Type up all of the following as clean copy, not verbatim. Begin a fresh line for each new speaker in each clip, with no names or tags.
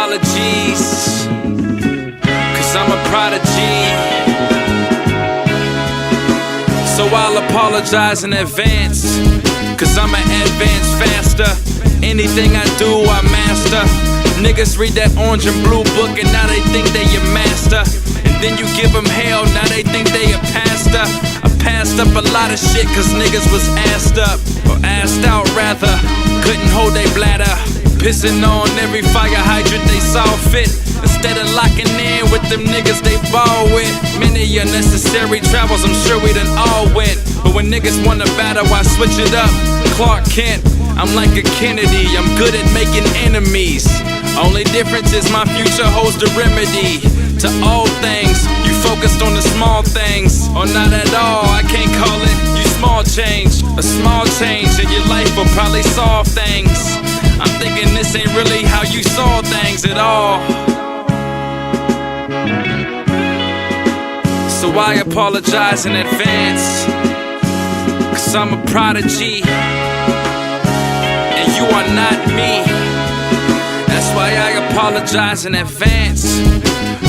apologies, cause I'm a prodigy. So I'll apologize in advance, cause I'ma advance faster. Anything I do, I master. Niggas read that orange and blue book and now they think they your master. And then you give them hell, now they think they a pastor. I passed up a lot of shit cause niggas was assed up, or assed out rather. Couldn't hold they bladder, pissing on every fire hydrant they saw fit. Instead of locking in with them niggas they ball with. Many unnecessary travels, I'm sure we done all went. But when niggas wanna battle, I switch it up. Clark Kent, I'm like a Kennedy, I'm good at making enemies. Only difference is my future holds the remedy to all things. You focused on the small things, or not at all, I can't call it. You small change, a small change in your life will probably solve things. I'm thinking this ain't really how you saw things at all. So I apologize in advance, cause I'm a prodigy, and you are not me. That's why I apologize in advance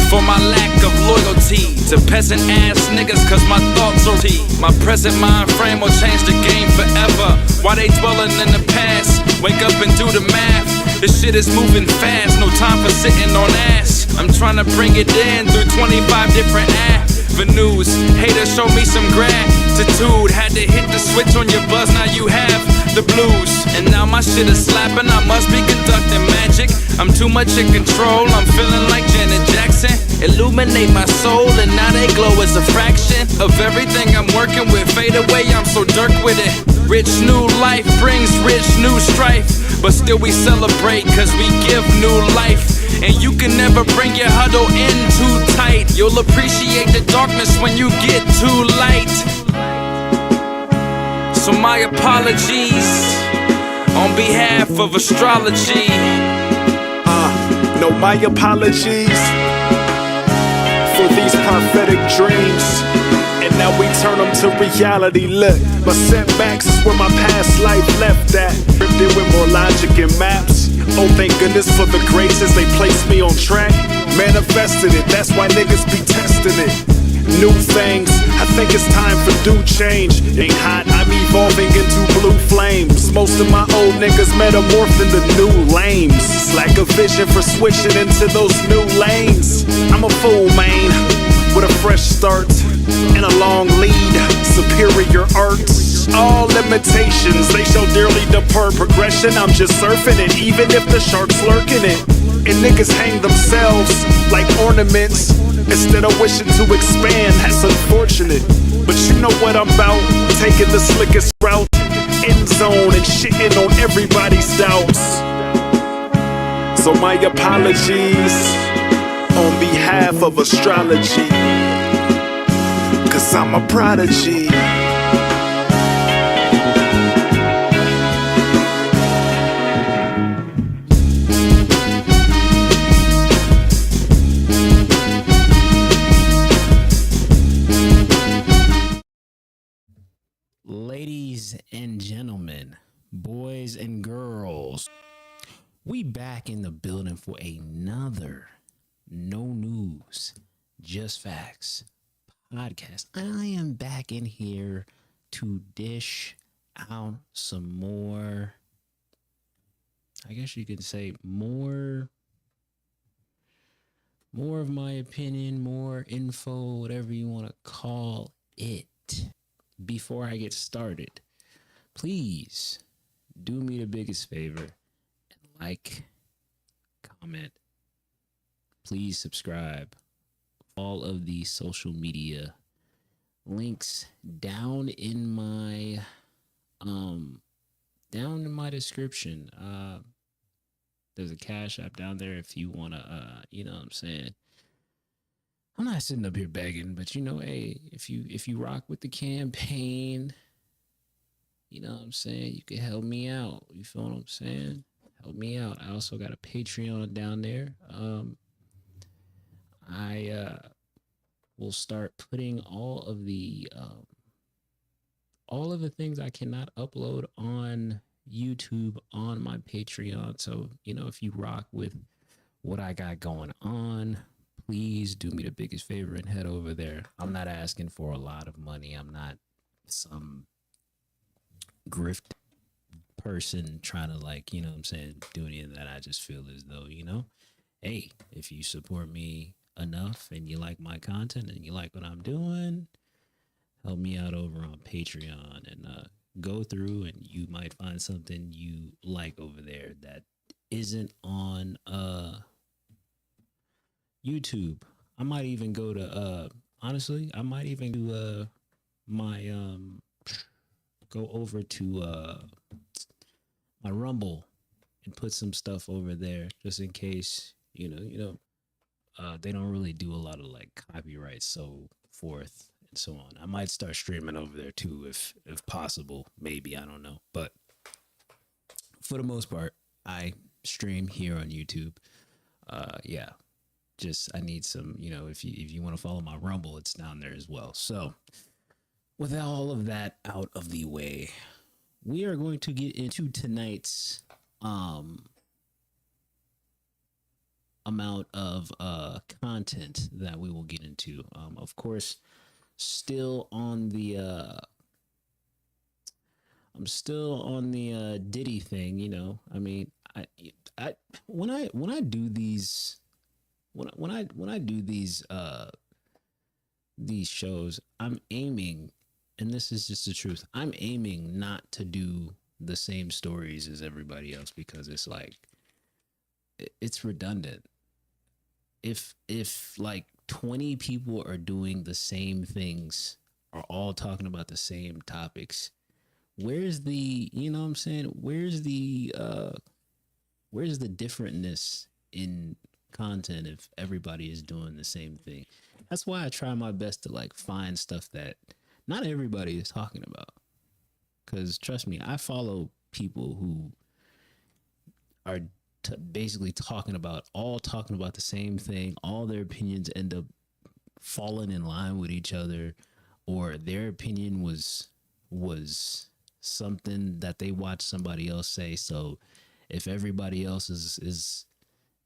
for my lack of loyalty to peasant ass niggas, cause my thoughts are tea. My present mind frame will change the game forever. Why they dwelling in the past? Wake up and do the math. This shit is moving fast, no time for sitting on ass. I'm trying to bring it in through 25 different avenues. Haters show me some gratitude. Had to hit the switch on your buzz, now you have the blues. And now my shit is slapping, I must be conducting magic. I'm too much in control, I'm feeling like Janet Jackson. Illuminate my soul and now they glow as a fraction of everything I'm working with. Fade away, I'm so dark with it. Rich new life brings rich new strife, but still we celebrate cause we give new life. And you can never bring your huddle in too tight. You'll appreciate the darkness when you get too light. So my apologies on behalf of astrology.
No, my apologies for these prophetic dreams, and now we turn them to reality. Look, my setbacks is where my past life left at. Ripped it with more logic and maps. Oh, thank goodness for the graces, they placed me on track. Manifested it, that's why niggas be testing it. New things, I think it's time for due change. Ain't hot, I'm evolving into blue flames. Most of my old niggas metamorphed into new lames. Lack of vision for switching into those new lanes. I'm a fool, man, with a fresh start and a long lead. Superior art, all limitations, they shall dearly depart. Progression, I'm just surfing it, even if the shark's lurking it. And niggas hang themselves like ornaments instead of wishing to expand. That's unfortunate, but you know what I'm about. Taking the slickest route, end zone, and shitting on everybody's doubts. So my apologies on behalf of astrology, cause I'm a prodigy.
Ladies and gentlemen, boys and girls, we back in the building for another No News, Just Facts podcast. I am back in here to dish out some more, I guess you could say more of my opinion, more info, whatever you want to call it. Before I get started, please do me the biggest favor and like, comment, please subscribe. All of the social media links down in my description. There's a Cash App down there if you want to you know what I'm saying. I'm not sitting up here begging, but you know, hey, if you rock with the campaign, you know what I'm saying, you can help me out. You feel what I'm saying? Help me out. I also got a Patreon down there. I will start putting all of the things I cannot upload on YouTube on my Patreon. So, you know, if you rock with what I got going on, please do me the biggest favor and head over there. I'm not asking for a lot of money. I'm not some grift person trying to, like, you know what I'm saying, do anything that. I just feel as though, you know, hey, if you support me enough and you like my content and you like what I'm doing, help me out over on Patreon and go through, and you might find something you like over there that isn't on YouTube. I might even go to honestly, I might even do my go over to my Rumble and put some stuff over there just in case, you know, they don't really do a lot of like copyright, so forth and so on. I might start streaming over there too, if possible, maybe, I don't know. But for the most part, I stream here on YouTube. Yeah, just I need some, you know, if you want to follow my Rumble, it's down there as well. So with all of that out of the way, we are going to get into tonight's amount of content that we will get into. Of course, still on the I'm still on the Diddy thing, you know. I mean, I when I do these when I do these shows, I'm aiming, and this is just the truth, I'm aiming not to do the same stories as everybody else, because it's like it's redundant. If like 20 people are doing the same things, are all talking about the same topics, where's the, you know what I'm saying, where's the differentness in content if everybody is doing the same thing? That's why I try my best to like find stuff that not everybody is talking about, because trust me, I follow people who are basically talking about the same thing. All their opinions end up falling in line with each other, or their opinion was something that they watched somebody else say. So if everybody else is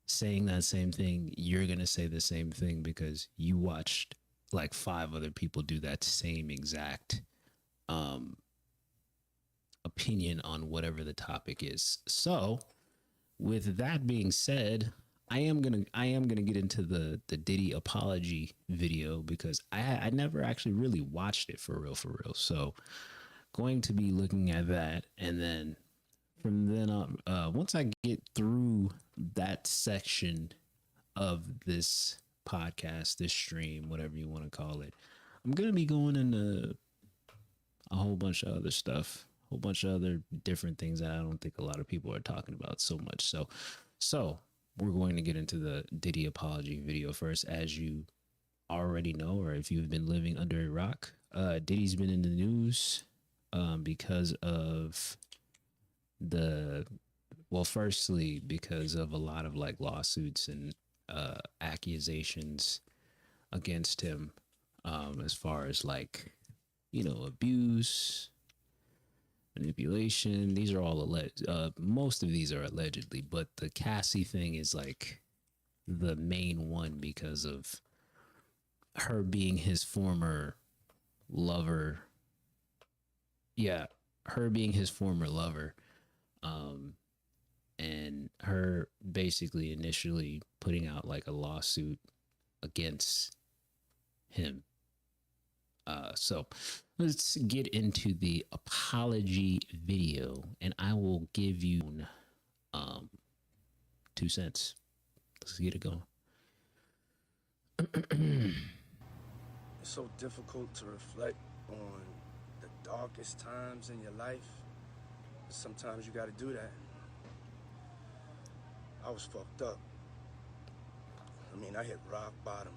saying that same thing, you're gonna say the same thing because you watched like 5 other people do that same exact opinion on whatever the topic is. So with that being said, I am gonna get into the Diddy apology video, because I never actually really watched it for real. So going to be looking at that, and then from then on, once I get through that section of this podcast, this stream, whatever you want to call it, I'm gonna be going into a whole bunch of other stuff, a whole bunch of other different things that I don't think a lot of people are talking about so much. So we're going to get into the Diddy apology video first. As you already know, or if you've been living under a rock, Diddy's been in the news because of firstly, because of a lot of like lawsuits and accusations against him, as far as like, you know, abuse, manipulation. These are all alleged. Most of these are allegedly, but the Cassie thing is like the main one, because of her being his former lover. Yeah, her being his former lover. And her basically initially putting out like a lawsuit against him. So let's get into the apology video, and I will give you 2 cents. Let's get it going.
It's so difficult to reflect on the darkest times in your life. Sometimes you got to do that. I was fucked up. I mean, I hit rock bottom,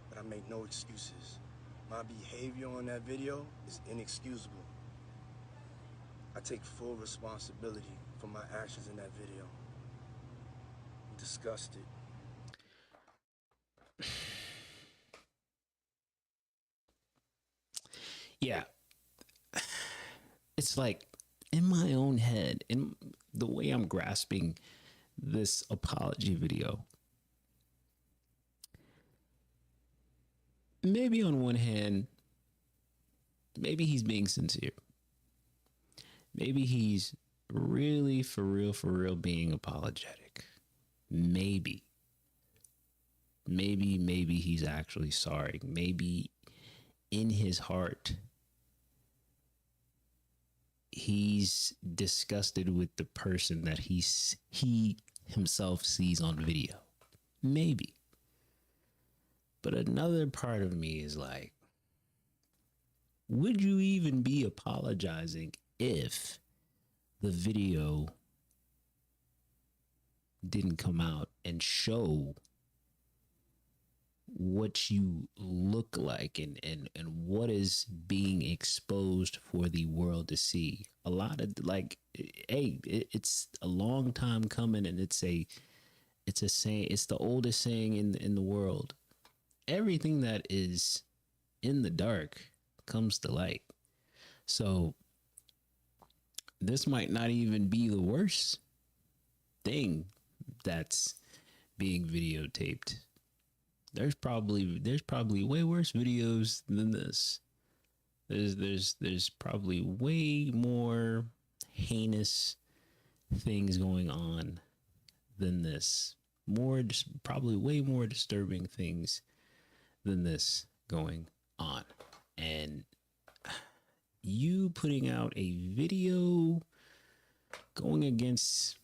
but I make no excuses. My behavior on that video is inexcusable. I take full responsibility for my actions in that video. I'm disgusted.
Yeah. It's like in my own head, in the way I'm grasping this apology video. Maybe on one hand, maybe he's being sincere. Maybe he's really for real being apologetic. Maybe he's actually sorry. Maybe in his heart he's disgusted with the person that he himself sees on video. Maybe. But another part of me is like, would you even be apologizing if the video didn't come out and show what you look like and what is being exposed for the world to see? A lot of like, hey, it's a long time coming, and it's a saying, it's the oldest saying in the world. Everything that is in the dark comes to light. So this might not even be the worst thing that's being videotaped. There's probably way worse videos than this. There's probably way more heinous things going on than this. Probably way more disturbing things than this going on. And you putting out a video going against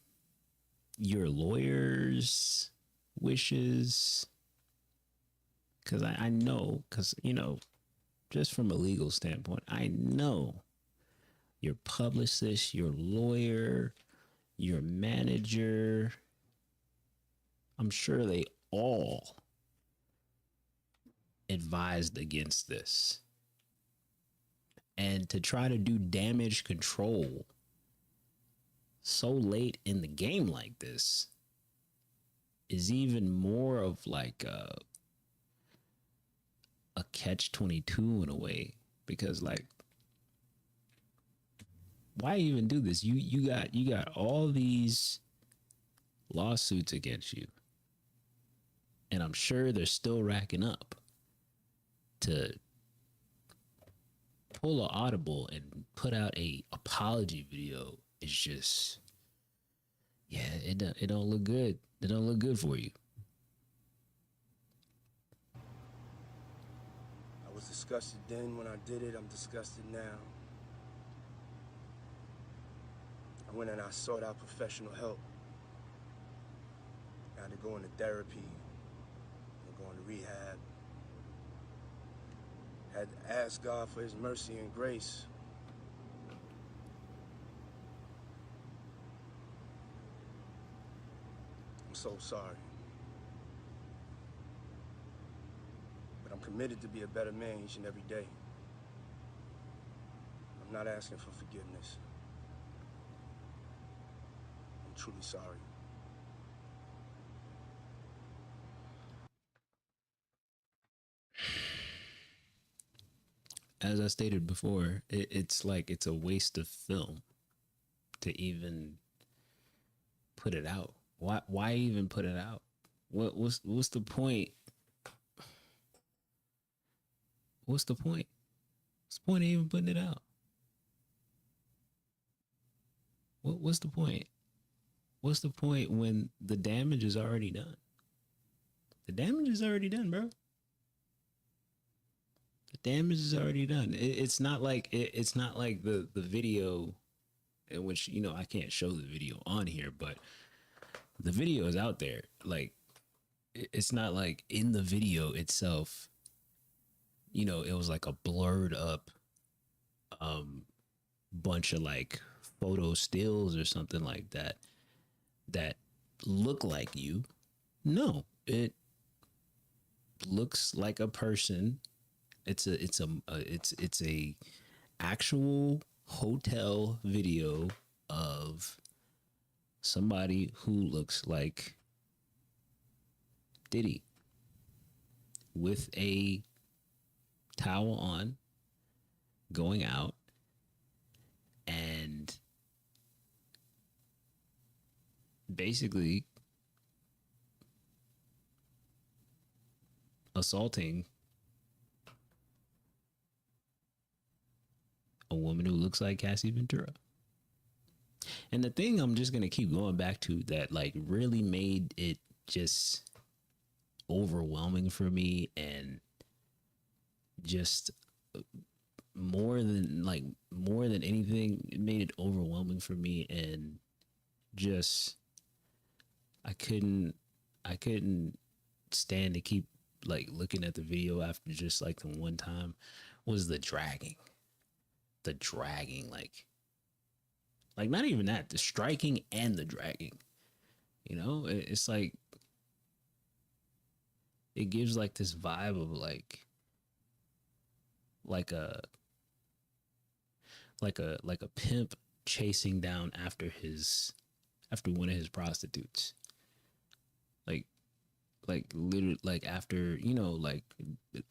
your lawyer's wishes, because I know, because, you know, just from a legal standpoint, I know your publicist, your lawyer, your manager, I'm sure they all advised against this. And to try to do damage control so late in the game like this is even more of like a catch-22 in a way, because like, why even do this? You got all these lawsuits against you, and I'm sure they're still racking up. To pull an audible and put out a apology video is just, yeah, it don't look good. It don't look good for you.
I was disgusted then when I did it. I'm disgusted now. I went and I sought out professional help. I had to go into therapy, and go into rehab. Had to ask God for his mercy and grace. I'm so sorry. But I'm committed to be a better man each and every day. I'm not asking for forgiveness. I'm truly sorry.
As I stated before, it's like it's a waste of film to even put it out. Why even put it out? What's the point? What's the point? What's the point of even putting it out? What's the point? What's the point when the damage is already done? The damage is already done, bro. The damage is already done. It's not like it's not like the video, in which, you know, I can't show the video on here, but the video is out there. Like, it's not like in the video itself, you know, it was like a blurred up bunch of like photo stills or something like that that look like you. No, it looks like a person. It's a actual hotel video of somebody who looks like Diddy with a towel on, going out, and basically assaulting a woman who looks like Cassie Ventura. And the thing I'm just gonna keep going back to that like really made it just overwhelming for me, and just more than anything, it made it overwhelming for me, and just I couldn't stand to keep like looking at the video after just like the one time, was the dragging, like not even that, the striking and the dragging, you know. It's like, it gives like this vibe of like a pimp chasing down after one of his prostitutes, like literally, like after, you know, like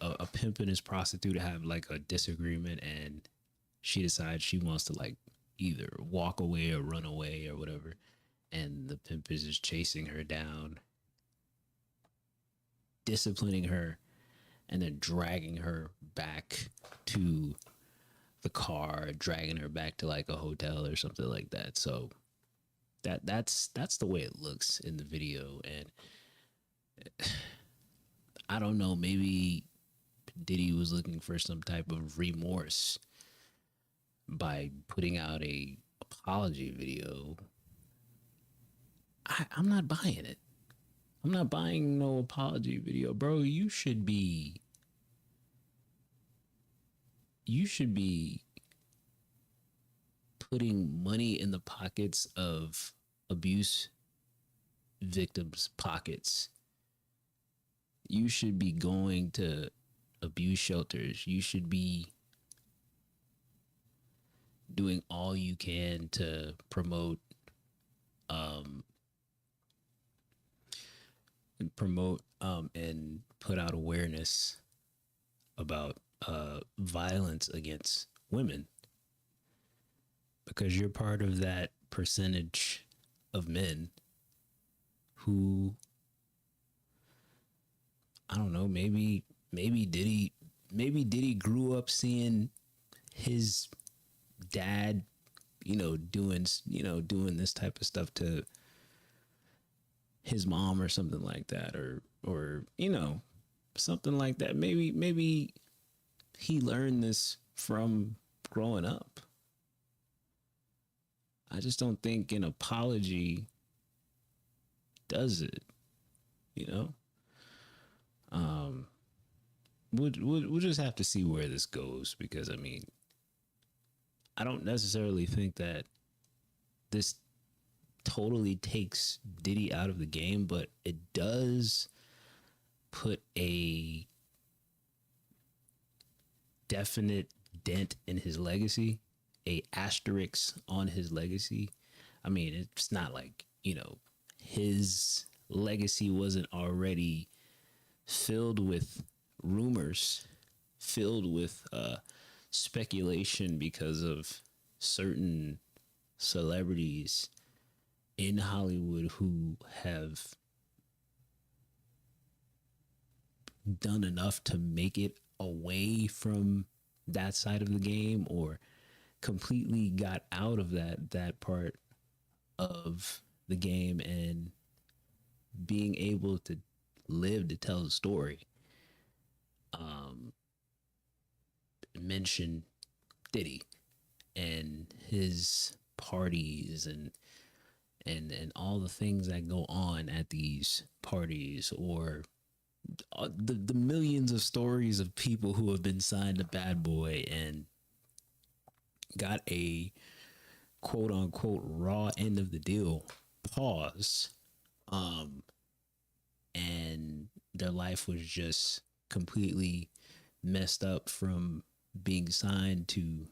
a pimp and his prostitute have like a disagreement, and she decides she wants to like either walk away or run away or whatever, and the pimp is just chasing her down, disciplining her, and then dragging her back to the car, dragging her back to like a hotel or something like that. So that's the way it looks in the video. And I don't know, maybe Diddy was looking for some type of remorse by putting out a apology video. I'm not buying it. I'm not buying no apology video, bro. You should be putting money in the pockets of abuse victims' pockets. You should be going to abuse shelters. You should be doing all you can to promote and put out awareness about violence against women, because you're part of that percentage of men who, I don't know, maybe Diddy grew up seeing his dad, doing this type of stuff to his mom or something like that, or something like that. Maybe he learned this from growing up. I just don't think an apology does it, We'll just have to see where this goes, because I don't necessarily think that this totally takes Diddy out of the game, but it does put a definite dent in his legacy, a asterisk on his legacy. It's not like, his legacy wasn't already filled with rumors, filled with speculation because of certain celebrities in Hollywood who have done enough to make it away from that side of the game, or completely got out of that part of the game and being able to live to tell the story. Mention Diddy and his parties and all the things that go on at these parties, or the millions of stories of people who have been signed to Bad Boy and got a quote unquote raw end of the deal, pause, and their life was just completely messed up from being signed to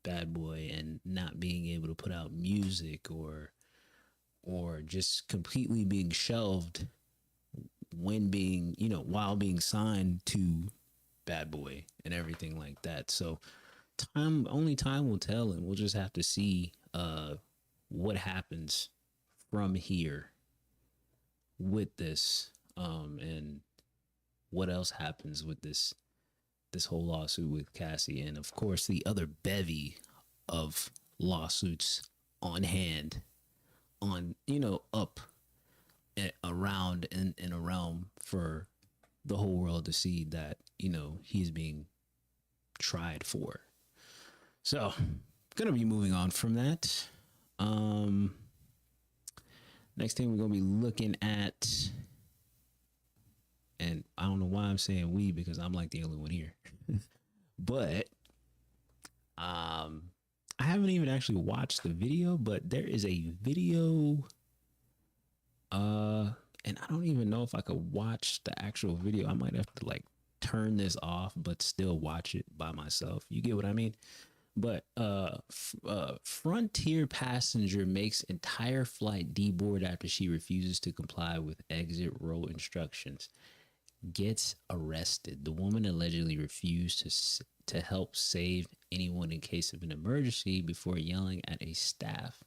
Bad Boy and not being able to put out music, or just completely being shelved when being, while being signed to Bad Boy and everything like that. So only time will tell, and we'll just have to see what happens from here with this, and what else happens with this whole lawsuit with Cassie, and of course the other bevy of lawsuits on hand, on, you know, up and around in a realm for the whole world to see that, you know, he's being tried for. So gonna be moving on from that. Next thing we're gonna be looking at, and I don't know why I'm saying we, because I'm like the only one here, but I haven't even actually watched the video, but there is a video, and I don't even know if I could watch the actual video. I might have to like turn this off, but still watch it by myself. You get what I mean? But Frontier passenger makes entire flight deboard after she refuses to comply with exit row instructions. Gets arrested. The woman allegedly refused to help save anyone in case of an emergency before yelling at a staff.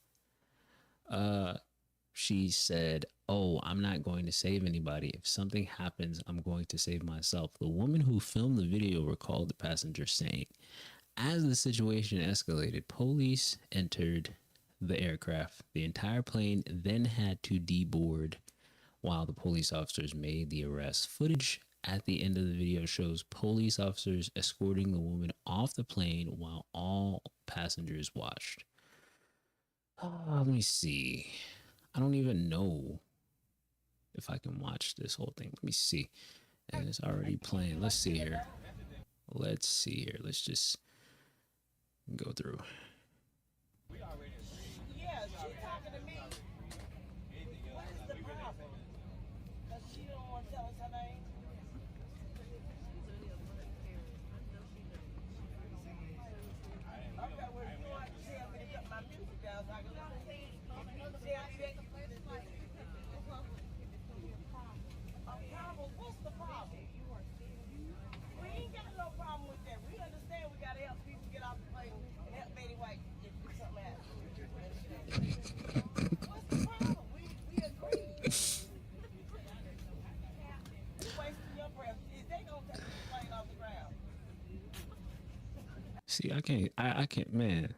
She said, "Oh, I'm not going to save anybody. If something happens, I'm going to save myself." The woman who filmed the video recalled the passenger saying, "As the situation escalated, police entered the aircraft. The entire plane then had to deboard while the police officers made the arrest." Footage at the end of the video shows police officers escorting the woman off the plane while all passengers watched. Let me see. I don't even know if I can watch this whole thing. Let me see. And it's already playing. Let's see here. Let's just go through.
Yeah, she talking to me. What is the problem? Because she don't want to tell us her name. Okay, well, you want to tell me to cut my music down so I can listen. A problem? What's the problem? We ain't got no problem with that. We understand we got to help people get off the plane and help Betty White if something happens. What's the problem? We agree. You're wasting your breath. Is they going to take the plane off the ground?
See, I can't, man.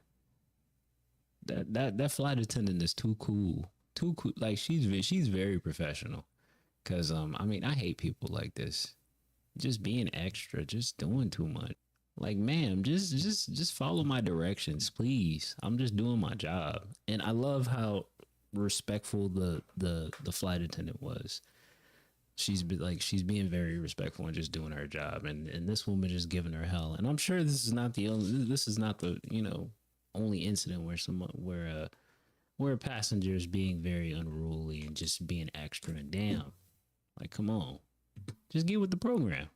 That flight attendant is too cool. Too cool. Like she's very professional. Cause I mean, I hate people like this. Just being extra, just doing too much. Like, ma'am, just follow my directions, please. I'm just doing my job. And I love how respectful the flight attendant was. She's being very respectful and just doing her job. And this woman just giving her hell. And I'm sure this is not the you know, only incident where a passenger is being very unruly and just being extra. And damn, like, come on. Just get with the program.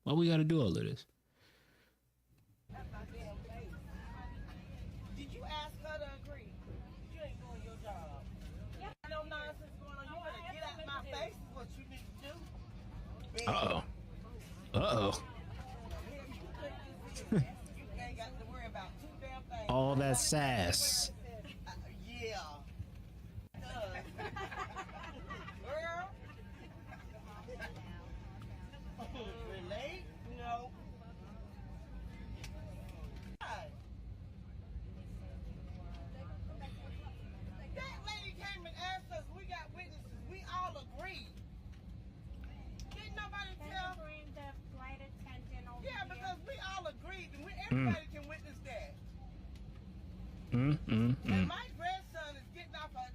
Why we got to do all of this?
That's my damn face. Did you ask her to agree? You ain't doing your job. Yeah, no nonsense going on. You better get out of my face is what you need to do.
Uh-oh.
You ain't got to worry about two damn things.
All that sass.
Yeah. Girl. Relate? No. That lady came and asked us, we got witnesses, we all agreed. Didn't nobody tell?
The flight attendant over
Yeah,
here.
because we all agreed, and everybody can witness that.
Mm.
And my grandson is getting off out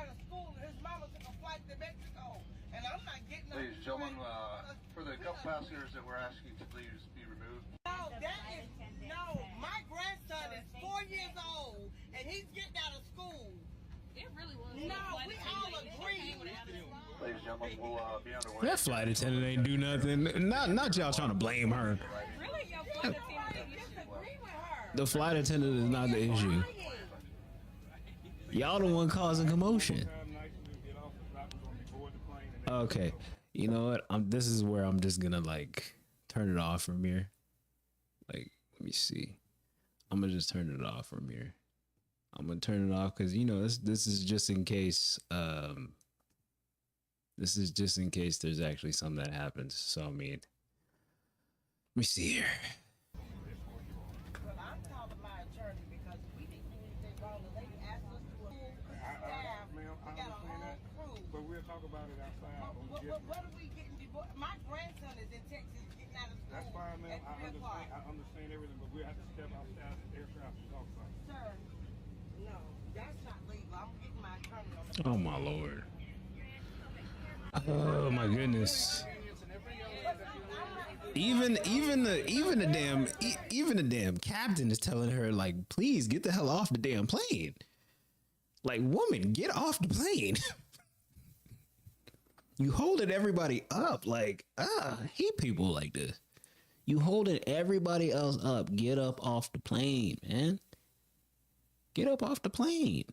of school, and his mama took a flight to Mexico, and I'm not getting off.
Ladies and gentlemen, for the couple passengers that we're asking to please be removed.
No, my grandson is 4 years old, and he's getting out of school.
It really was.
No, we all agree.
Ladies and gentlemen, we'll be underway.
That flight attendant ain't do nothing. Not y'all trying to blame her.
Really, your flight attendant?
Disagree with her.
The flight attendant is not the issue. Y'all the one causing commotion. Okay, you know what? This is where I'm just gonna like turn it off from here. Like, let me see. I'm gonna just turn it off from here. I'm gonna turn it off because you know this is just in case. This is just in case there's actually something that happens. So I mean, let me see here.
Well, I'm calling my attorney because we didn't do anything wrong. The lady asked us to staff.
Ma'am,
We
I
got a
understand
whole
that,
crew.
but we'll talk about it outside. when we get
What are we getting divorced? My grandson is in Texas getting out of school.
That's fine, ma'am.
at 3 o'clock.
I understand everything, but we'll have to step outside the aircraft and talk about it.
Sir, no, that's not legal. I'm getting my attorney on the
Oh my lord. Oh my goodness. Even the damn captain is telling her like, please get the hell off the damn plane. Like, woman, get off the plane. You holding everybody up like, I hate people like this. You holding everybody else up. Get up off the plane, man. Get up off the plane.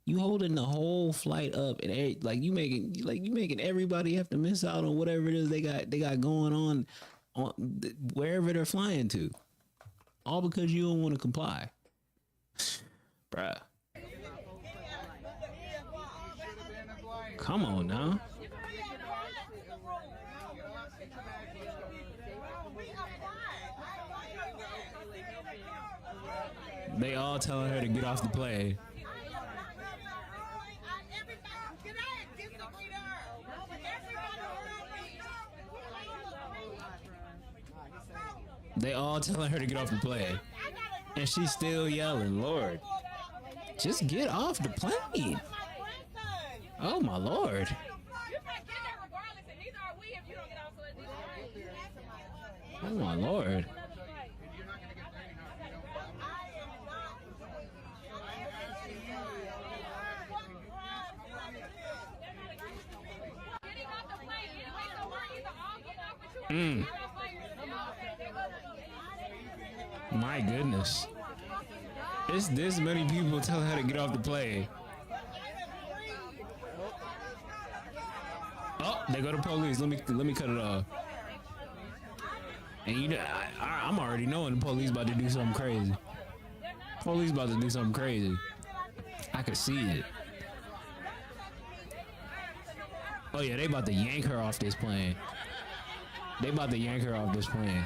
You holding the whole flight up, and like you making everybody have to miss out on whatever it is they got going on wherever they're flying to, all because you don't want to comply, bruh. Come on now. They all telling her to get off the plane. They all telling her to get off the plane. And she's still yelling, Lord, just get off the plane. Oh my Lord. Oh my Lord. My goodness. It's this many people telling her to get off the plane. Oh, they go to police. Let me cut it off. And you know, I'm already knowing the police about to do something crazy. Police about to do something crazy. I could see it. Oh yeah, they about to yank her off this plane. They about to yank her off this plane.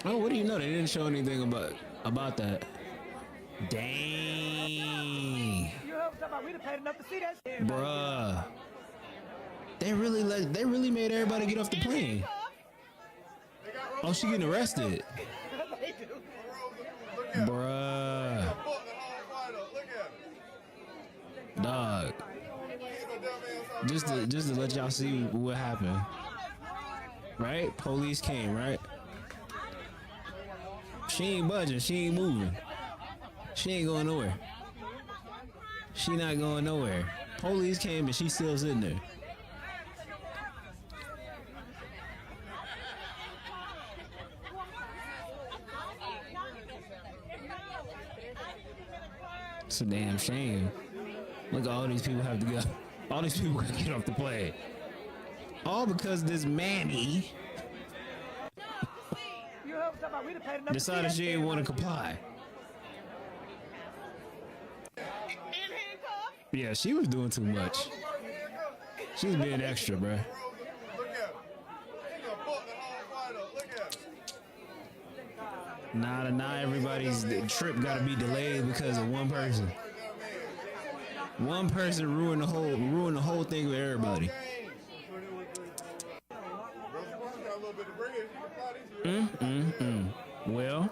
Oh, what do you know? They didn't show anything about that. Dang. Bruh. They really made everybody get off the plane. Oh, she getting arrested. Bruh. Dog. Just to let y'all see what happened. Right? Police came, right? She ain't budging. She ain't moving. She ain't going nowhere. She not going nowhere. Police came and she's still sitting there. It's a damn shame. Look at all these people have to get. All these people gotta get off the plane. All because this Manny decided she didn't want to comply. Yeah, she was doing too much. She was being extra, bruh. Nah, everybody's trip gotta be delayed because of one person. One person ruined the whole thing with everybody. Well,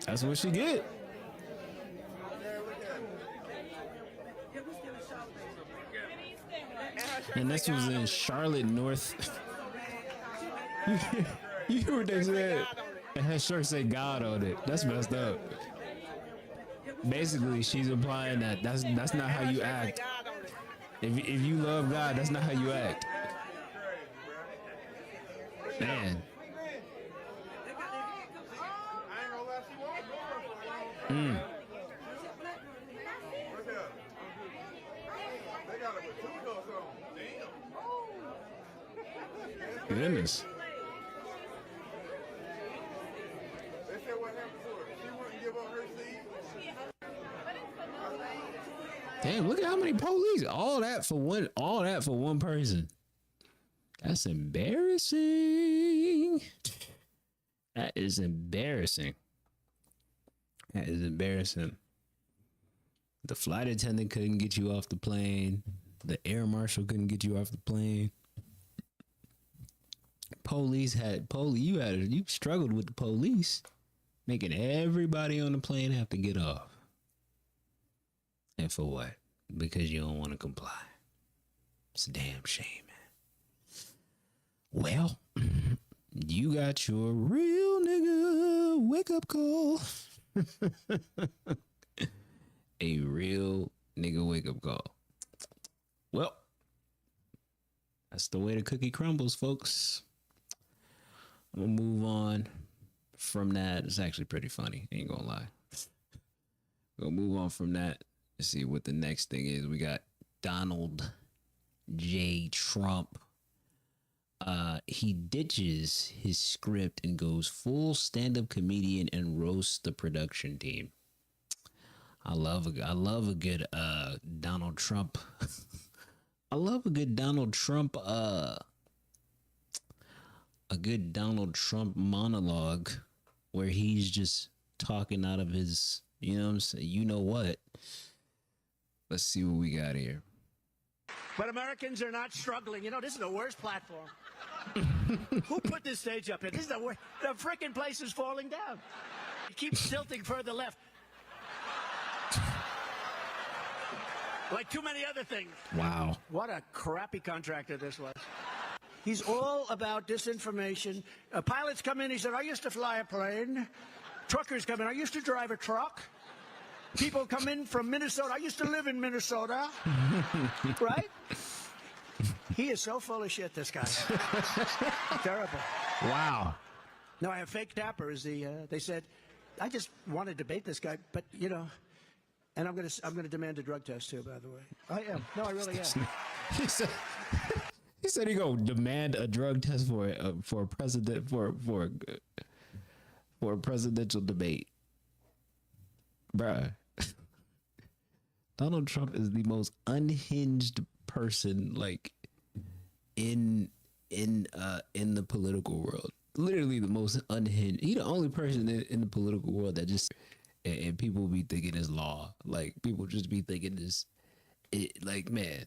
that's what she get. And this was in Charlotte, North. You hear what they said? And her shirt said God on it. That's messed up. Basically, she's implying that that's not how you act. If you love God, that's not how you act. Man. goodness.
They said what happened to her. She wouldn't give up her seat.
Damn, look at how many police. All that for one person. That's embarrassing. That is embarrassing. That is embarrassing. The flight attendant couldn't get you off the plane. The air marshal couldn't get you off the plane. You struggled with the police, making everybody on the plane have to get off. And for what? Because you don't want to comply. It's a damn shame, man. Well, you got your real nigga wake up call. A real nigga wake up call. Well, that's the way the cookie crumbles, folks. I'm gonna move on from that. It's actually pretty funny. Ain't gonna lie. We'll move on from that. Let's see what the next thing is. We got Donald J. Trump. He ditches his script and goes full stand-up comedian and roasts the production team. I love a good Donald Trump. I love a good Donald Trump. A good Donald Trump monologue where he's just talking out of his, you know what I'm saying? You know what? Let's see what we got here.
But Americans are not struggling. You know, this is the worst platform. Who put this stage up here? This is the worst. The frickin' place is falling down. It keeps tilting further left. Like too many other things.
Wow.
What a crappy contractor this was. He's all about disinformation. Pilots come in, he said, I used to fly a plane. Truckers come in, I used to drive a truck. People come in from Minnesota. I used to live in Minnesota. Right? He is so full of shit, this guy. Terrible.
Wow.
No, I have fake Tapper as they said, I just want to debate this guy, but you know, and I'm gonna demand a drug test too, by the way. I am. No, I really am.
He said he gonna demand a drug test for a president for a presidential debate. Bruh. Donald Trump is the most unhinged person like in the political world. Literally the most unhinged. He the only person in the political world that just and people be thinking it's law. Like people just be thinking this. Like man,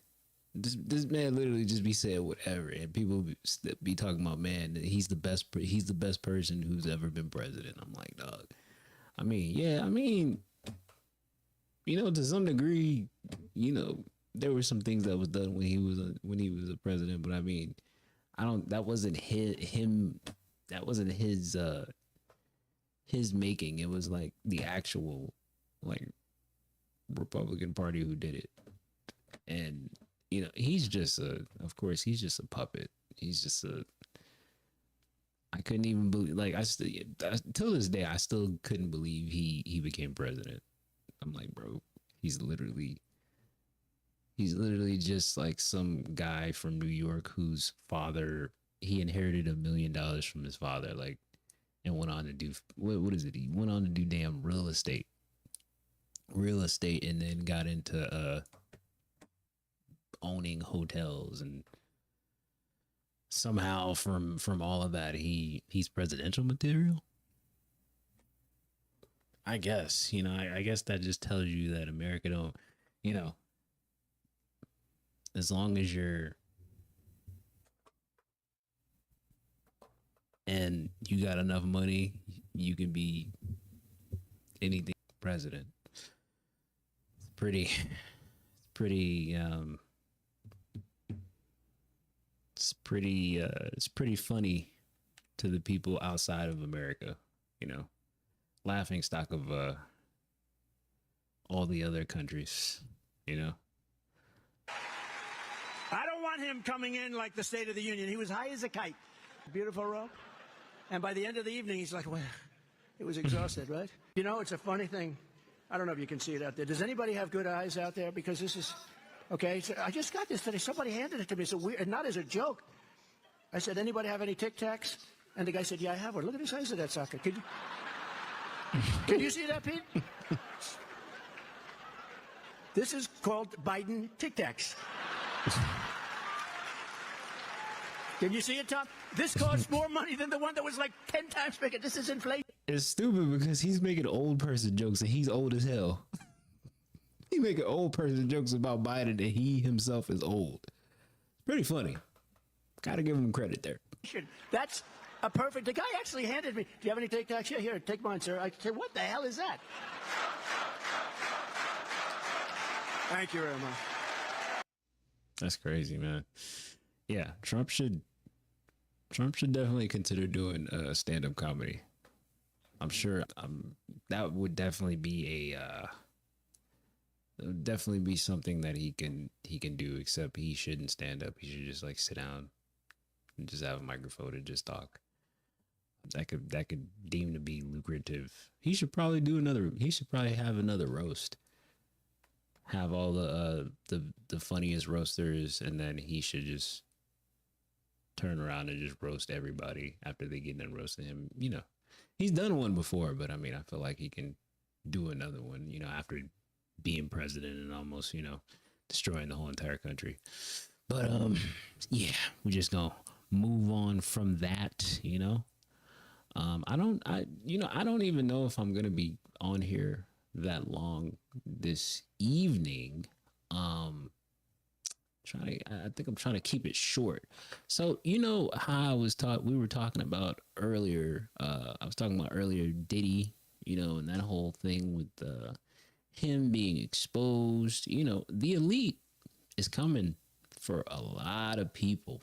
this man literally just be saying whatever, and people be talking about man. He's the best. He's the best person who's ever been president. I'm like, dog. I mean, yeah. I mean, you know, to some degree, you know, there were some things that was done when he was a president. But I mean, that wasn't him. That wasn't his making. It was like the actual like Republican Party who did it. And you know, he's just of course he's just a puppet. He's just I couldn't even believe, like till this day I still couldn't believe he became president. I'm like, bro, he's literally just like some guy from New York whose father, he inherited $1 million from his father, like, and went on to do what is it? He went on to do damn real estate, and then got into owning hotels, and somehow from all of that he's presidential material. I guess, you know, I guess that just tells you that America don't, you know, as long as you're and you got enough money, you can be anything president. It's pretty funny to the people outside of America, you know, laughing stock of all the other countries, you know.
I don't want him coming in like the State of the Union. He was high as a kite. Beautiful robe. And by the end of the evening, he's like, well, it was exhausted, right? You know, it's a funny thing. I don't know if you can see it out there. Does anybody have good eyes out there? Because this is, okay, so I just got this today. Somebody handed it to me. It's a weird, not as a joke. I said, anybody have any Tic Tacs? And the guy said, yeah, I have one. Look at the size of that sucker. Can you see that, Pete? This is called Biden Tic Tacs. Can you see it, Tom? This costs more money than the one that was like 10 times bigger. This is inflation.
It's stupid because he's making old person jokes and he's old as hell. He making old person jokes about Biden and he himself is old. It's pretty funny. Gotta give him credit there.
That's a perfect. The guy actually handed me. Do you have any Tic Tacs? Yeah, here, take mine, sir. I said, what the hell is that? Thank you very much.
That's crazy, man. Yeah, Trump should definitely consider doing stand-up comedy. I'm sure that would definitely be something that he can do. Except he shouldn't stand up. He should just like sit down and just have a microphone and just talk. That could deem to be lucrative. He should probably have another roast. Have all the funniest roasters, and then he should just turn around and just roast everybody after they get done roasting him. You know, he's done one before, but I mean, I feel like he can do another one, you know, after being president and almost, you know, destroying the whole entire country. But yeah, we're just gonna move on from that, you know. I don't even know if I'm gonna be on here that long this evening. I think I'm trying to keep it short. So you know how we were talking about earlier. I was talking about earlier Diddy, you know, and that whole thing with him being exposed. You know, the elite is coming for a lot of people.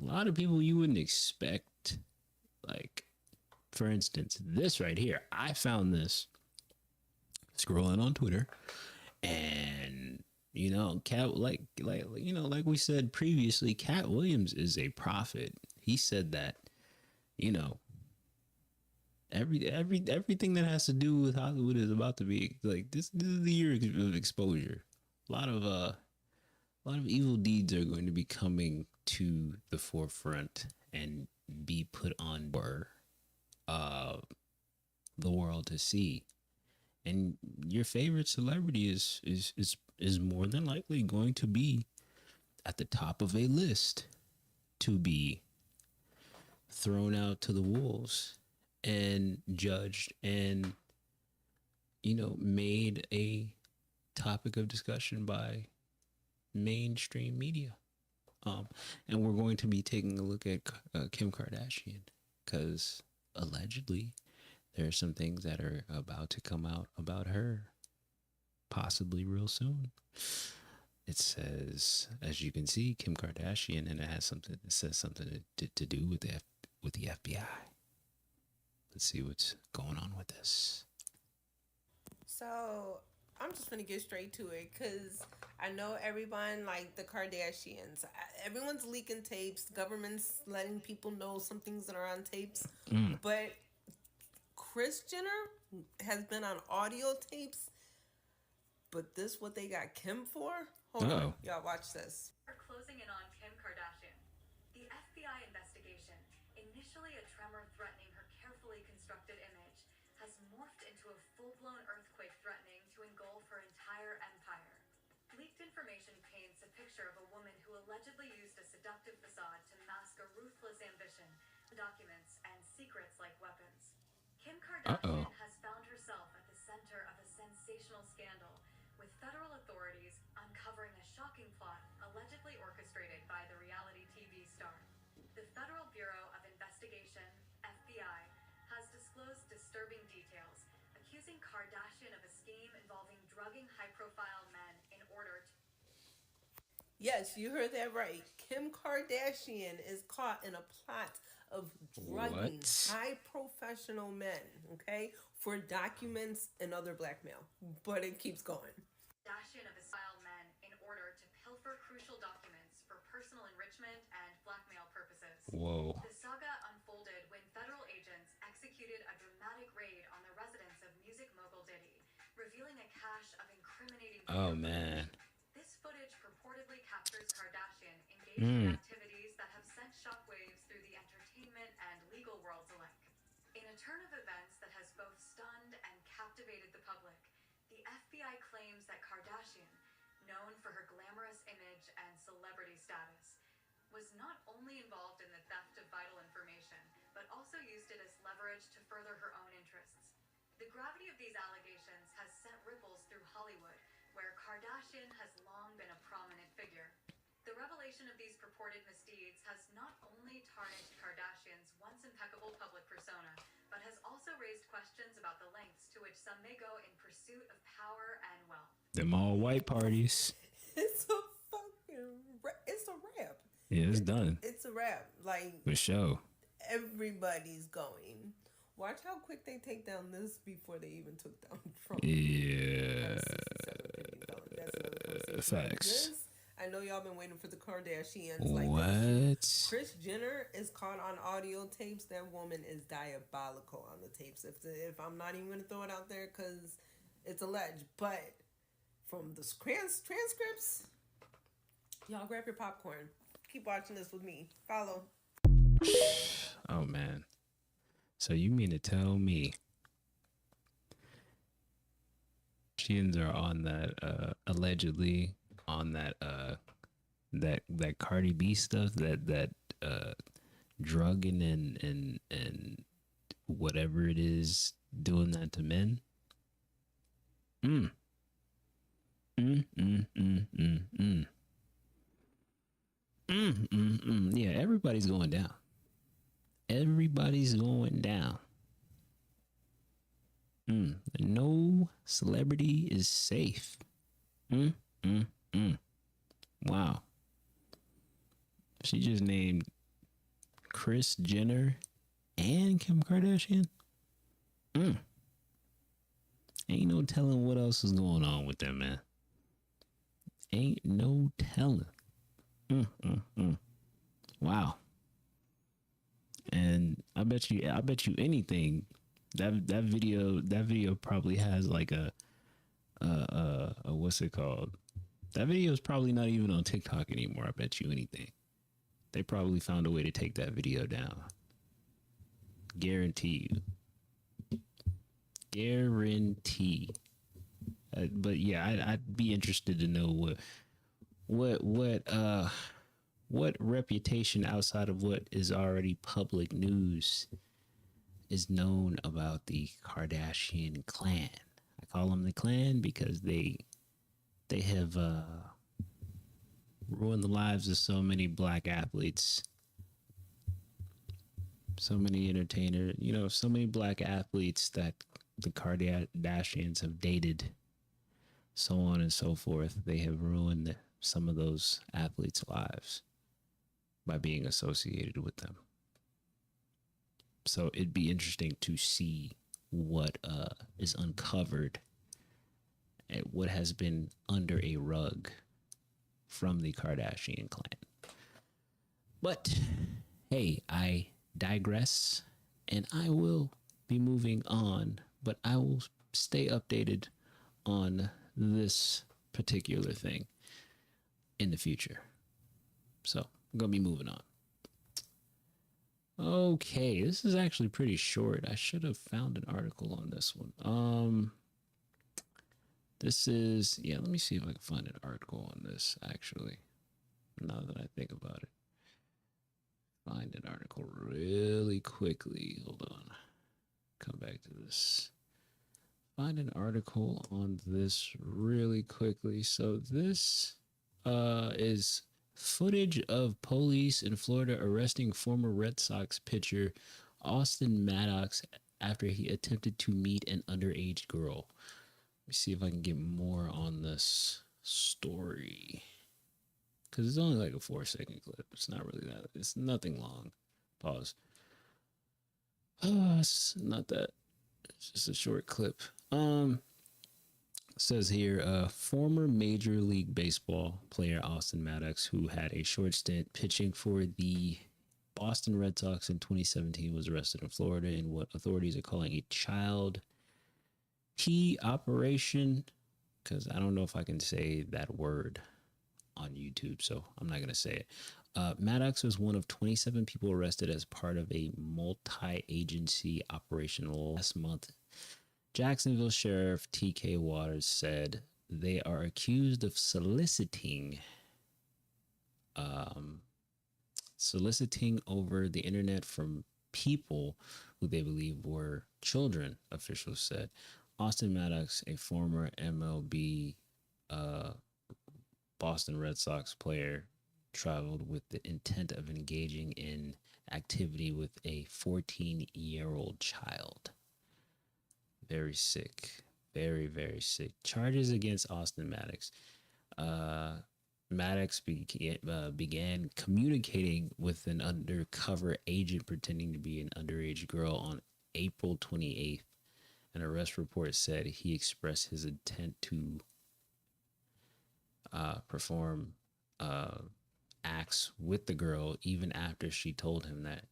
A lot of people you wouldn't expect. Like, for instance, this right here. I found this scrolling on Twitter, and you know, like we said previously, Cat Williams is a prophet. He said that, you know, everything that has to do with Hollywood is about to be like this is the year of exposure. A lot of evil deeds are going to be coming to the forefront and be put on for the world to see. And your favorite celebrity is more than likely going to be at the top of a list to be thrown out to the wolves and judged and, you know, made a topic of discussion by mainstream media. And we're going to be taking a look at Kim Kardashian, because allegedly there are some things that are about to come out about her, possibly real soon. It says, as you can see, Kim Kardashian, and it says something to do with the FBI. Let's see what's going on with this.
So I'm just gonna get straight to it, because I know everyone, like the Kardashians, everyone's leaking tapes. The government's letting people know some things that are on tapes. But Kris Jenner has been on audio tapes. But this what they got Kim for? Hold on, y'all watch this.
We're closing in on Kim Kardashian. The FBI investigation, initially a tremor threatening her carefully constructed image, has morphed into a full-blown earthquake threatening to engulf her entire empire. Leaked information paints a picture of a woman who allegedly used a seductive facade to mask a ruthless ambition, documents, and secrets like weapons. Kim Kardashian has found herself at the center of a sensational scandal, with federal authorities uncovering a shocking plot allegedly orchestrated by the reality TV star. The Federal Bureau of Investigation, FBI, has disclosed disturbing details, accusing Kardashian of a scheme involving drugging high-profile men in order to...
Yes, you heard that right. Kim Kardashian is caught in a plot of drugging high professional men, okay, for documents and other blackmail. But it keeps going.
Kardashian of file men in order to pilfer crucial documents for personal enrichment and blackmail purposes.
Whoa.
The saga unfolded when federal agents executed a dramatic raid on the residence of music mogul Diddy, revealing a cache of incriminating
Man.
This footage purportedly captures Kardashian engaging in activities that have sent shockwaves through the entertainment and legal worlds alike. In a turn of events that has both stunned and captivated the public, the FBI claims that Kardashian, known for her glamorous image and celebrity status, was not only involved in the theft of vital information, but also used it as leverage to further her own interests. The gravity of these allegations has sent ripples through Hollywood, where Kardashian has long been a prominent figure. The revelation of these purported misdeeds has not only tarnished Kardashian's once impeccable public persona, but has also raised questions about the lengths to which some may go in pursuit of power and wealth.
Them all white parties.
It's a fucking it's a wrap.
Yeah, it's done.
It's a wrap. Like,
For sure.
everybody's going. Watch how quick they take down this before they even took down Trump.
Yeah.
That's another conversation.
Facts.
This, I know y'all been waiting for the Kardashians. Like,
What?
Kris Jenner is caught on audio tapes. That woman is diabolical on the tapes. If I'm not even gonna throw it out there because it's alleged, but from the transcripts, y'all grab your popcorn. Keep watching this with me. Follow.
Oh man. So you mean to tell me Kardashians are on that allegedly on that that Cardi B stuff, that drugging and whatever it is, doing that to men? Yeah, everybody's going down. Everybody's going down. No celebrity is safe. Wow. She just named Kris Jenner and Kim Kardashian. Ain't no telling what else is going on with them, man. Ain't no telling. Wow. And I bet you anything that video probably has like a what's it called? That video is probably not even on TikTok anymore. I bet you anything. They probably found a way to take that video down. Guarantee you. Guarantee. But yeah, I'd be interested to know what reputation outside of what is already public news is known about the Kardashian clan. I call them the clan because they have ruined the lives of so many black athletes, so many entertainers, so many black athletes that the Kardashians have dated, so on and so forth. They have ruined some of those athletes' lives by being associated with them. So it'd be interesting to see what is uncovered and what has been under a rug from the Kardashian clan. But hey, I digress, and I will be moving on, but I will stay updated on this particular thing in the future. So I'm going to be moving on. Okay, this is actually pretty short. I should have found an article on this one. This is, let me see if I can find an article on this, actually, now that I think about it. Find an article really quickly. Hold on. Come back to this. Find an article on this really quickly. So this is footage of police in Florida arresting former Red Sox pitcher Austin Maddox after he attempted to meet an underage girl. Let me see if I can get more on this story, because it's only like a 4-second clip. It's not really that. It's nothing long. Pause. It's not that. It's just a short clip. It says here, former Major League Baseball player Austin Maddox, who had a short stint pitching for the Boston Red Sox in 2017, was arrested in Florida in what authorities are calling a child key operation, because I don't know if I can say that word on YouTube, so I'm not going to say it. Maddox was one of 27 people arrested as part of a multi-agency operation last month. Jacksonville Sheriff T.K. Waters said they are accused of soliciting over the internet from people who they believe were children, officials said. Austin Maddox, a former MLB Boston Red Sox player, traveled with the intent of engaging in activity with a 14-year-old child. Very sick. Very, very sick. Charges against Austin Maddox. Maddox began communicating with an undercover agent pretending to be an underage girl on April 28th. An arrest report said he expressed his intent to perform acts with the girl even after she told him that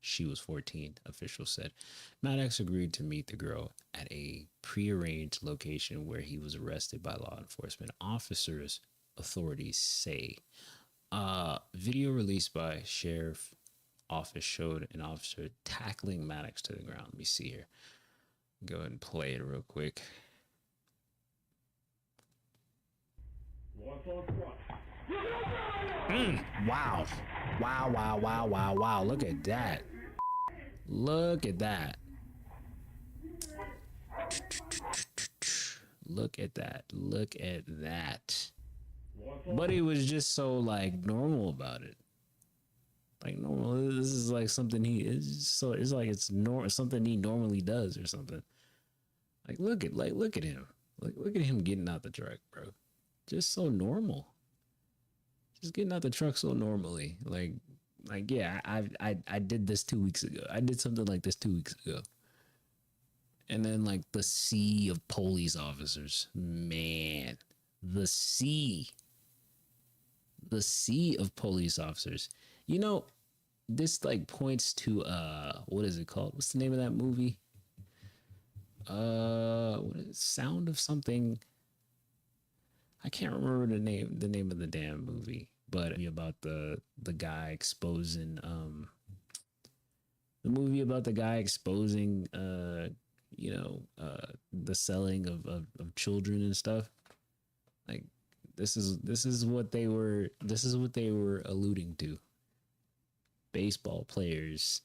she was 14, officials said. Maddox agreed to meet the girl at a prearranged location where he was arrested by law enforcement officers, authorities say. Video released by Sheriff Office showed an officer tackling Maddox to the ground. Let me see here. Go ahead and play it real quick. Wow. Wow. Look at that. Look at that. Look at that. But he was just so like normal about it. Like normal. This is like something it's like it's something he normally does or something. Look at him. Look at him getting out the truck, bro. Just so normal. Just getting out the truck so normally. Yeah, I did this 2 weeks ago. I did something like this 2 weeks ago. And then the sea of police officers. Man, the sea of police officers. You know, this points to what is it called? What's the name of that movie? What is it? Sound of something. I can't remember the name of the damn movie, but about the guy exposing the movie about the guy exposing the selling of children and stuff. This is what they were alluding to. Baseball players,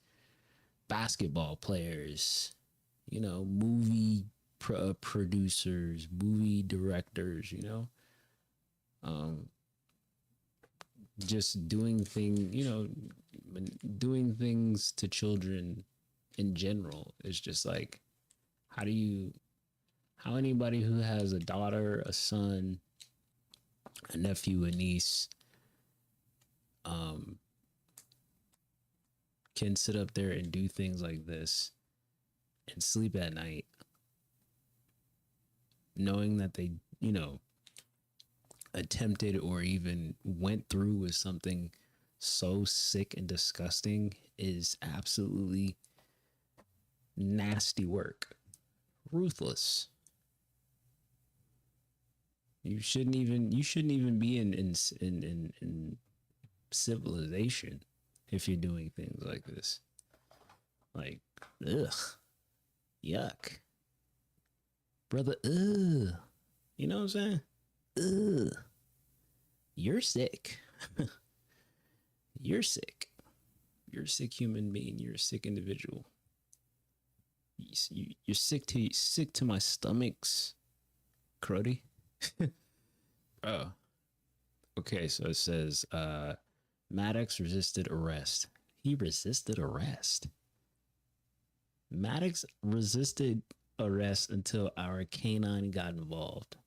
basketball players, movie producers, movie directors, just doing things to children in general. It's just how anybody who has a daughter, a son, a nephew, a niece, can sit up there and do things like this and sleep at night knowing that they, attempted or even went through with something so sick and disgusting is absolutely nasty work. Ruthless. You shouldn't even be in civilization if you're doing things like this. Ugh. Yuck. Brother, ugh. You know what I'm saying? Ugh. You're sick. You're sick. You're a sick human being. You're a sick individual. You're sick to my stomachs, Cruddy. Bro. Okay, so it says Maddox resisted arrest. He resisted arrest. Maddox resisted arrest until our canine got involved.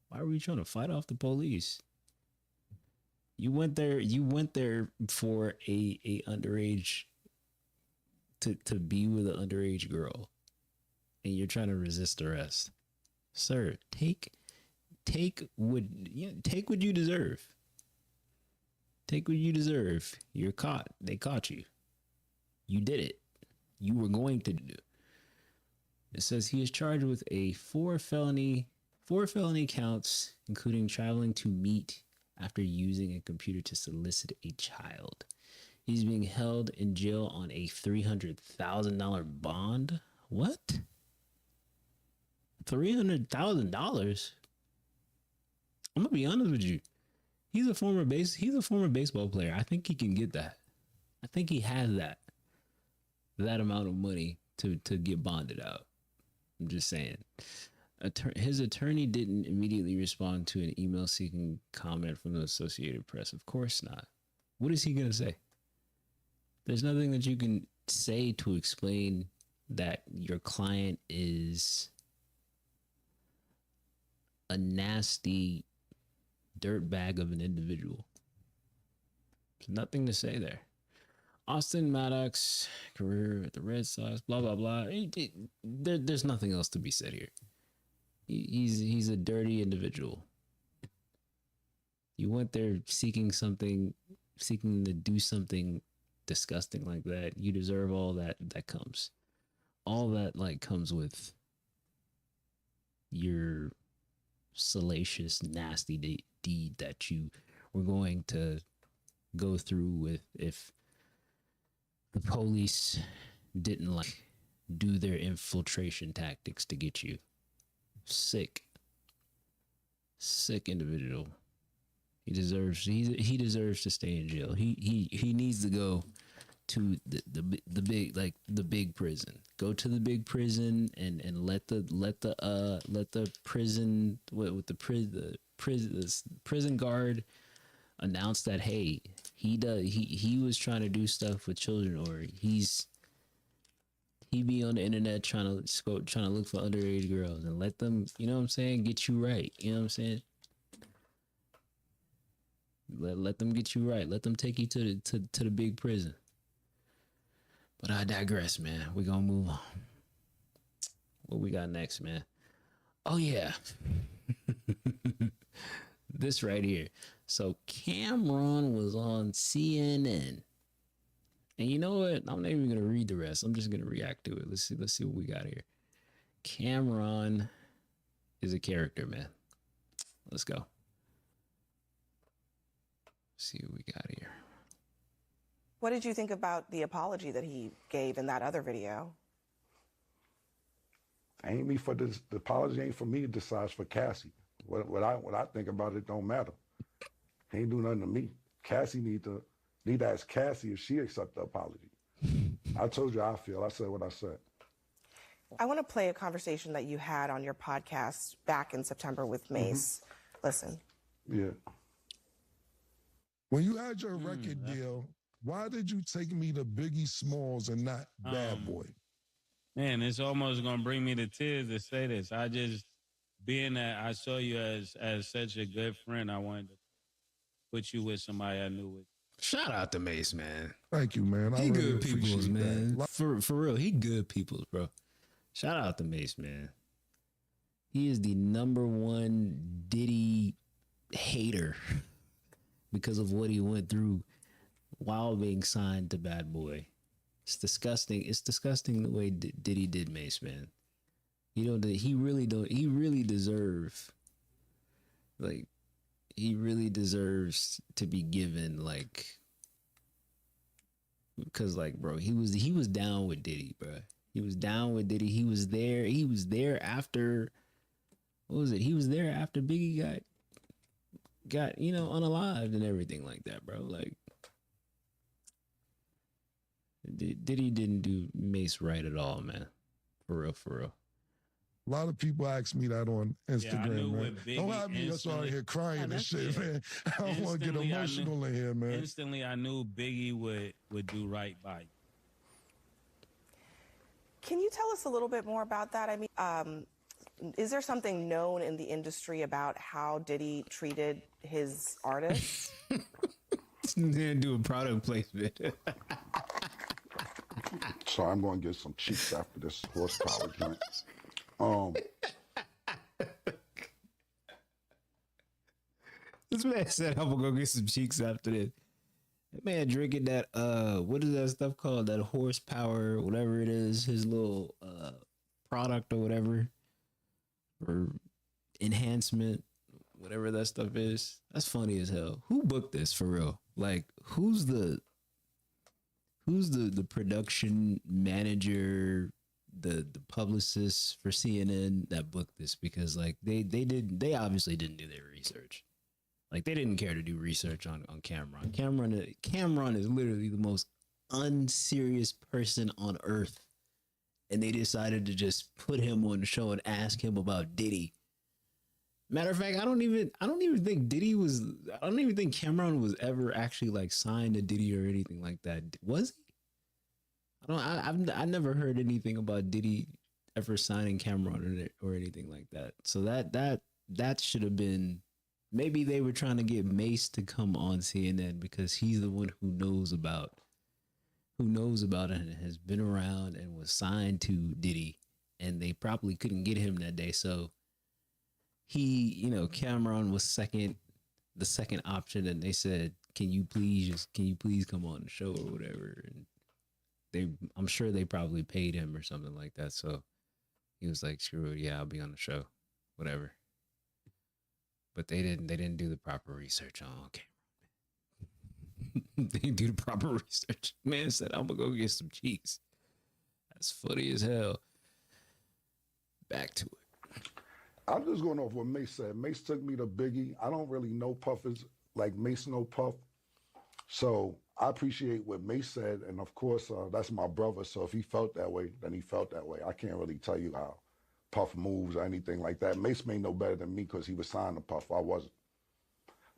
Why were you trying to fight off the police? You went there for a underage to be with an underage girl, and you're trying to resist arrest. Sir, take what you deserve. Take what you deserve. You're caught. They caught you. You did it. You were going to do. It says he is charged with four felony counts, including traveling to meet after using a computer to solicit a child. He's being held in jail on a $300,000 bond. What? $300,000? I'm gonna be honest with you. He's a former baseball player. I think he can get that. I think he has that amount of money to get bonded out. I'm just saying. His attorney didn't immediately respond to an email seeking comment from the Associated Press. Of course not. What is he gonna say? There's nothing that you can say to explain that your client is a nasty dirtbag of an individual. There's nothing to say there. Austin Maddox, career at the Red Sox, blah, blah, blah. There's nothing else to be said here. He's a dirty individual. You went there seeking to do something disgusting like that. You deserve all that comes. All that comes with your salacious, nasty deed that you were going to go through with if the police didn't do their infiltration tactics to get you. Sick individual. He deserves to stay in jail. He needs to go to the big prison. Go to the big prison and let the prison guard announce that, hey, he was trying to do stuff with children, or he be on the internet trying to look for underage girls, and let them, you know what I'm saying, get you right. You know what I'm saying? Let them get you right. Let them take you to the big prison. But I digress, man. We're gonna move on. What we got next, man? Oh yeah. This right here. So Cameron was on CNN. And you know what? I'm not even gonna read the rest. I'm just gonna react to it. Let's see what we got here. Cameron is a character, man. Let's go. See what we got here.
What did you think about the apology that he gave in that other video?
Ain't me for this. The apology ain't for me to decide. It's for Cassie. What I think about it don't matter. He ain't do nothing to me. Cassie need to ask Cassie if she accept the apology. I told you how I feel. I said what I said.
I want to play a conversation that you had on your podcast back in September with Mace. Listen.
Yeah.
When you had your record deal, why did you take me to Biggie Smalls and not Bad Boy?
Man, it's almost gonna bring me to tears to say this. I just, being that I saw you as such a good friend, I wanted to put you with somebody I knew with.
Shout out to Mace, man.
Thank you, man.
He really good peoples, man. For real, he good peoples, bro. Shout out to Mace, man. He is the #1 Diddy hater because of what he went through while being signed to Bad Boy. It's disgusting. It's disgusting the way Diddy did Mace, man. You know, he really deserves, he really deserves to be given, because bro, he was down with Diddy, bro. He was down with Diddy. He was there after, what was it? He was there after Biggie got unalived and everything like that, bro. Diddy didn't do Mace right at all, man. For real.
A lot of people ask me that on Instagram, man.
Biggie,
don't have me just out here crying and shit, man. I don't want to get emotional in here, man.
Instantly, I knew Biggie would do right by you.
Can you tell us a little bit more about that? I mean, is there something known in the industry about how Diddy treated his artists?
Didn't do a product placement.
So I'm going to get some cheeks after this horsepower joint.
This man said, I'm gonna go get some cheeks after this. That man drinking that, what is that stuff called? That horsepower, whatever it is, his little product or whatever, or enhancement, whatever that stuff is. That's funny as hell. Who booked this for real? Like, who's the production manager, the publicist for CNN that booked this? Because like they obviously didn't do their research. Like they didn't care to do research on Cameron. Cameron is literally the most unserious person on earth, and they decided to just put him on the show and ask him about Diddy. Matter of fact, I don't even think Cameron was ever actually like signed to Diddy or anything like that. Was he? I've never heard anything about Diddy ever signing Cameron or anything like that. So that should have been, maybe they were trying to get Mace to come on CNN because he's the one who knows about it and has been around and was signed to Diddy, and they probably couldn't get him that day. So Cameron was the second option, and they said, can you please come on the show or whatever? And I'm sure they probably paid him or something like that. So he was like, screw it, yeah, I'll be on the show, whatever. But they didn't do the proper research on Cameron. They didn't do the proper research. Man said, I'm gonna go get some cheese. That's funny as hell. Back to it.
I'm just going off what Mace said. Mace took me to Biggie. I don't really know Puffers like Mace know Puff. So I appreciate what Mace said. And of course, that's my brother. So if he felt that way, then he felt that way. I can't really tell you how Puff moves or anything like that. Mace may know better than me because he was signed to Puff. I wasn't.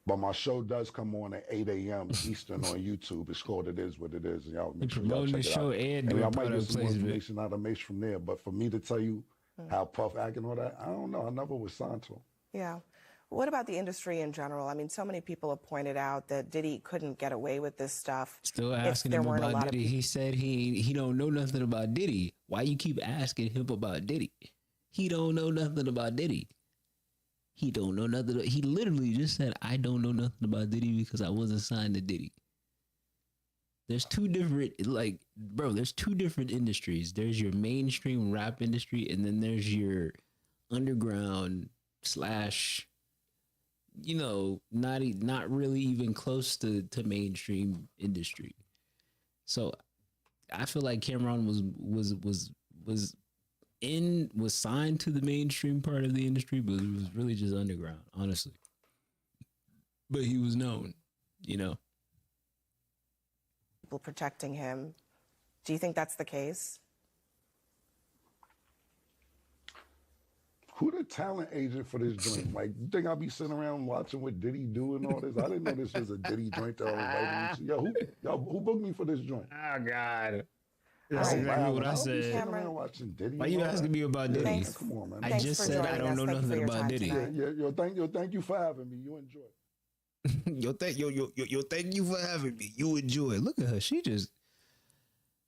But my show does come on at 8 a.m. Eastern on YouTube. It's called It Is What It Is. And y'all make sure y'all check it out. And I might get some more information out of Mace from there. But for me to tell you how Puff act and all that, I don't know. I never was signed to him.
Yeah. What about the industry in general? I mean, so many people have pointed out that Diddy couldn't get away with this stuff.
Still asking him about Diddy. He said he don't know nothing about Diddy. Why you keep asking him about Diddy? He don't know nothing about Diddy. He don't know nothing. He literally just said, I don't know nothing about Diddy because I wasn't signed to Diddy. There's two different industries. There's your mainstream rap industry, and then there's your underground / not really even close to mainstream industry. So I feel like Cameron was signed to the mainstream part of the industry, but it was really just underground, honestly. But he was known,
People protecting him. Do you think that's the case?
Who the talent agent for this joint? Like, you think I'll be sitting around watching what Diddy do and all this? I didn't know this was a Diddy joint that I was inviting me to. Who booked me for this joint?
Oh, God. That's exactly what I said. Why you asking me about Diddy?
Thanks.
Come on, man.
I just said I don't know nothing about Diddy.
Thank you for having me. You enjoy it.
Thank you for having me. You enjoy it. Look at her.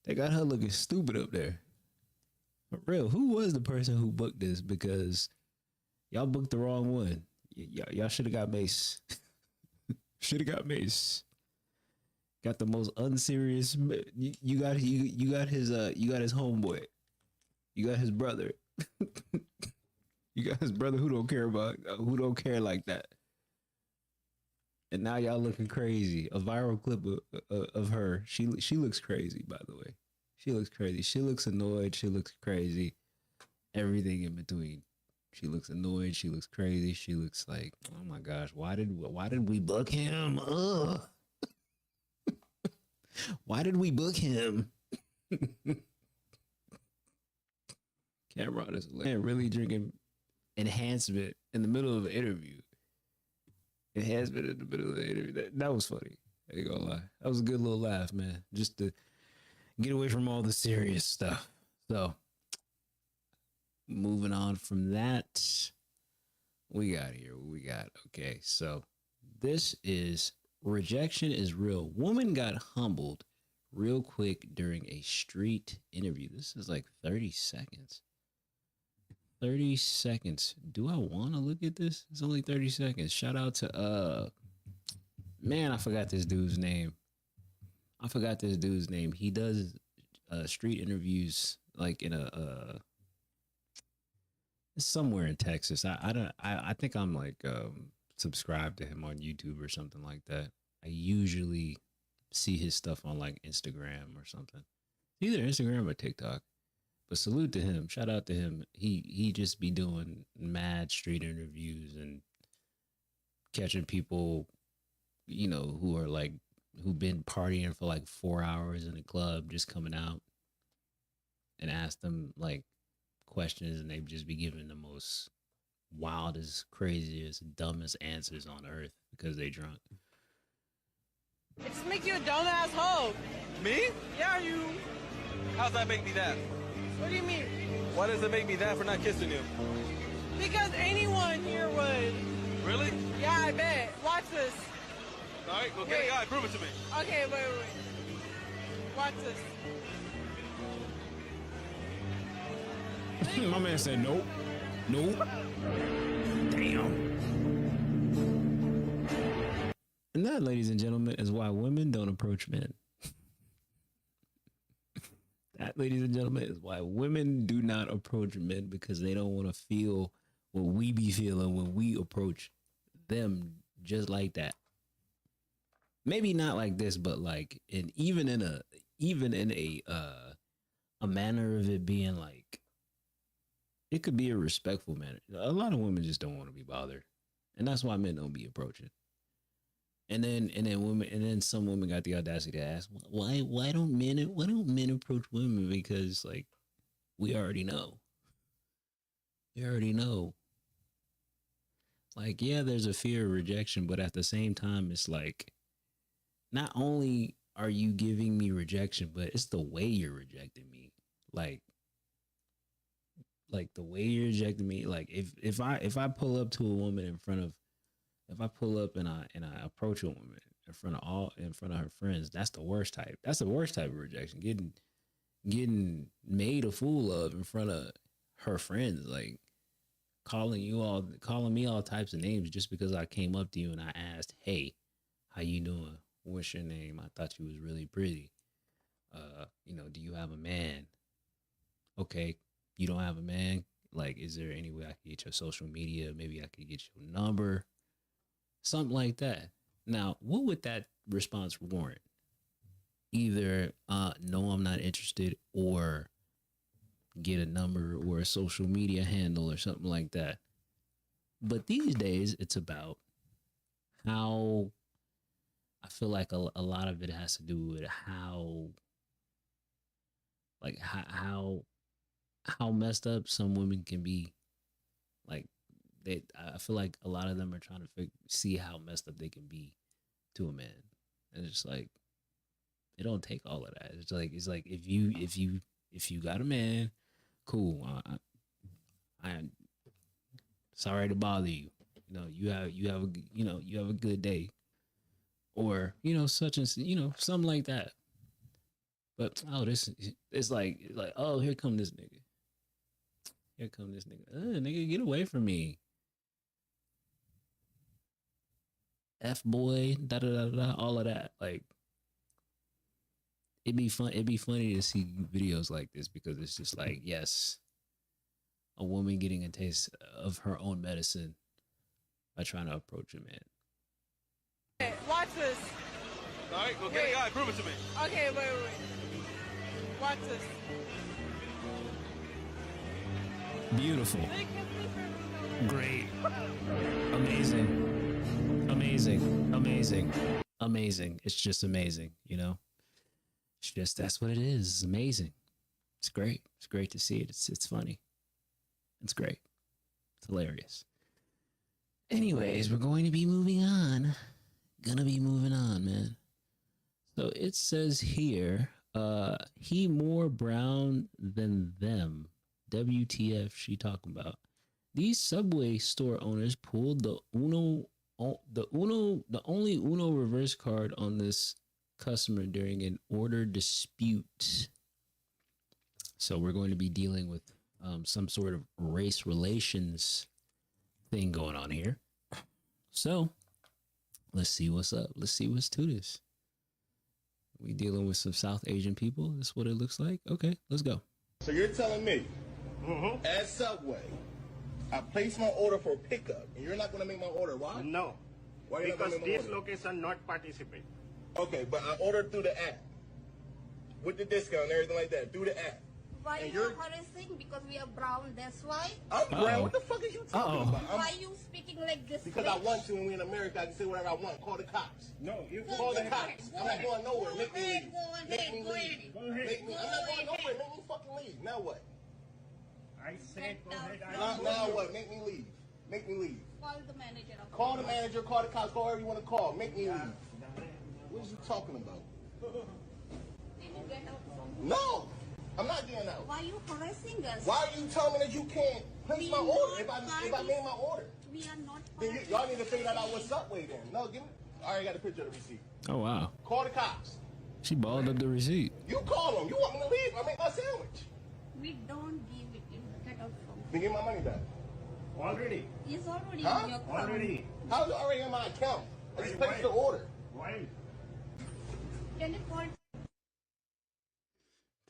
They got her looking stupid up there. For real, who was the person who booked this? Because y'all booked the wrong one. Y'all should have got Mace. Should have got Mace. Got the most unserious. You got his homeboy. You got his brother. You got his brother who don't care like that. And now y'all looking crazy. A viral clip of her. She looks crazy, by the way. She looks crazy. She looks annoyed. She looks crazy. Everything in between. She looks annoyed. She looks crazy. She looks like, oh my gosh, why did we book him? Ugh. Why did we book him? Cameron is really drinking enhancement in the middle of an interview. Enhancement in the middle of the interview. That was funny. I ain't gonna lie. That was a good little laugh, man. Just to get away from all the serious stuff. So, moving on from that, we got here. Okay, so this is rejection is real. Woman got humbled real quick during a street interview. This is like 30 seconds. 30 seconds. Do I want to look at this? It's only 30 seconds. Shout out to, man, I forgot this dude's name. He does street interviews like in somewhere in Texas. I think I'm like subscribe to him on YouTube or something like that. I usually see his stuff on like Instagram or something, either Instagram or TikTok. But salute to him, shout out to him. He just be doing mad street interviews and catching people, you know, who've been partying for like 4 hours in a club, just coming out and ask them like questions, and they just be giving the most wildest, craziest, dumbest answers on earth because they drunk.
It just makes you a dumbass hoe.
Me?
Yeah, you.
How's that make me that?
What do you mean?
Why does it make me that for not kissing you?
Because anyone here would.
Really?
Yeah, I bet. Watch this.
All right, go get a guy. Prove it to me.
Okay, wait. Watch this.
My man said nope. Damn. And that, ladies and gentlemen, is why women don't approach men. That, ladies and gentlemen, is why women do not approach men, because they don't want to feel what we be feeling when we approach them just like that. Maybe not like this, but like even in a manner of it being like, it could be a respectful manner. A lot of women just don't want to be bothered, and that's why men don't be approaching. And then some women got the audacity to ask, why don't men approach women? Because like, we already know. You already know. Like, yeah, there's a fear of rejection, but at the same time, it's like, not only are you giving me rejection, but it's the way you're rejecting me. Like the way you're rejecting me. Like if I pull up to a woman if I pull up and I approach a woman in front of her friends, that's the worst type. That's the worst type of rejection. Getting made a fool of in front of her friends, like calling me all types of names just because I came up to you and I asked, "Hey, how you doing? What's your name? I thought you was really pretty. Do you have a man? Okay, you don't have a man. Like, is there any way I could get your social media? Maybe I could get your number." Something like that. Now, what would that response warrant? Either, no, I'm not interested, or get a number or a social media handle or something like that. But these days, it's about how, I feel like a lot of it has to do with how messed up some women can be. Like, I feel like a lot of them are trying to see how messed up they can be to a man, and it's like, it don't take all of that. It's like if you got a man, cool. I'm sorry to bother you. You have a good day, or such and something like that. But it's like oh, here come this nigga. Nigga, get away from me. F boy, da da da da, all of that. Like, it'd be funny to see videos like this, because it's just like, yes, a woman getting a taste of her own medicine by trying to approach a man.
Okay, watch this.
All right, go get a guy. Prove it to me.
Okay, wait. Watch this.
Beautiful. Great. Amazing. It's just amazing, It's just, that's what it is. It's amazing. It's great. It's great to see it. It's funny. It's great. It's hilarious. Anyways, we're going to be moving on. Man. So it says here, he more brown than them. WTF she talking about? These Subway store owners pulled the only Uno reverse card on this customer during an order dispute. So we're going to be dealing with some sort of race relations thing going on here. So let's see what's up. Let's see what's to this. We dealing with some South Asian people. That's what it looks like. Okay, let's go.
So you're telling me, at Subway, I placed my order for pickup, and you're not gonna make my order. Why?
No.
Why are you not
Because
gonna make my
this
order?
location not participate.
Okay, but I ordered through the app with the discount and everything like that through the app.
Why
And
you
you're-
harassing? Because we are brown, that's why?
I'm brown. What the fuck are you talking about?
Why you speaking like this?
Because I want to, and we in America, I can say whatever I want. Call the cops.
No, you
Call the cops. I'm not going nowhere. Make me leave.
Go ahead,
Make me
go
leave.
ahead.
Go ahead.
Make me. I'm not going nowhere. Make me fucking leave. Now what?
I said go ahead.
Now what? Make me leave. Make me leave.
Call the manager. of-
Call the manager. Call the cops. Call whoever you want to call. Make me leave. What is you talking about?
Did you get out from
No, I'm not getting out.
Why you harassing us?
Why are you telling me that you can't place my
We
order
not
if I made my order?
We are not
Then y'all need to figure that out with Subway then. No, give me. I already got a picture of the receipt.
Oh wow.
Call the cops.
She balled up the receipt.
You call them. You want me to leave? I make my sandwich.
We don't give it. Get out from.
Then give my money back.
Already.
It's already
Huh?
in your account.
Already.
How's it already in my account? I just placed the order.
Why?
Can you call?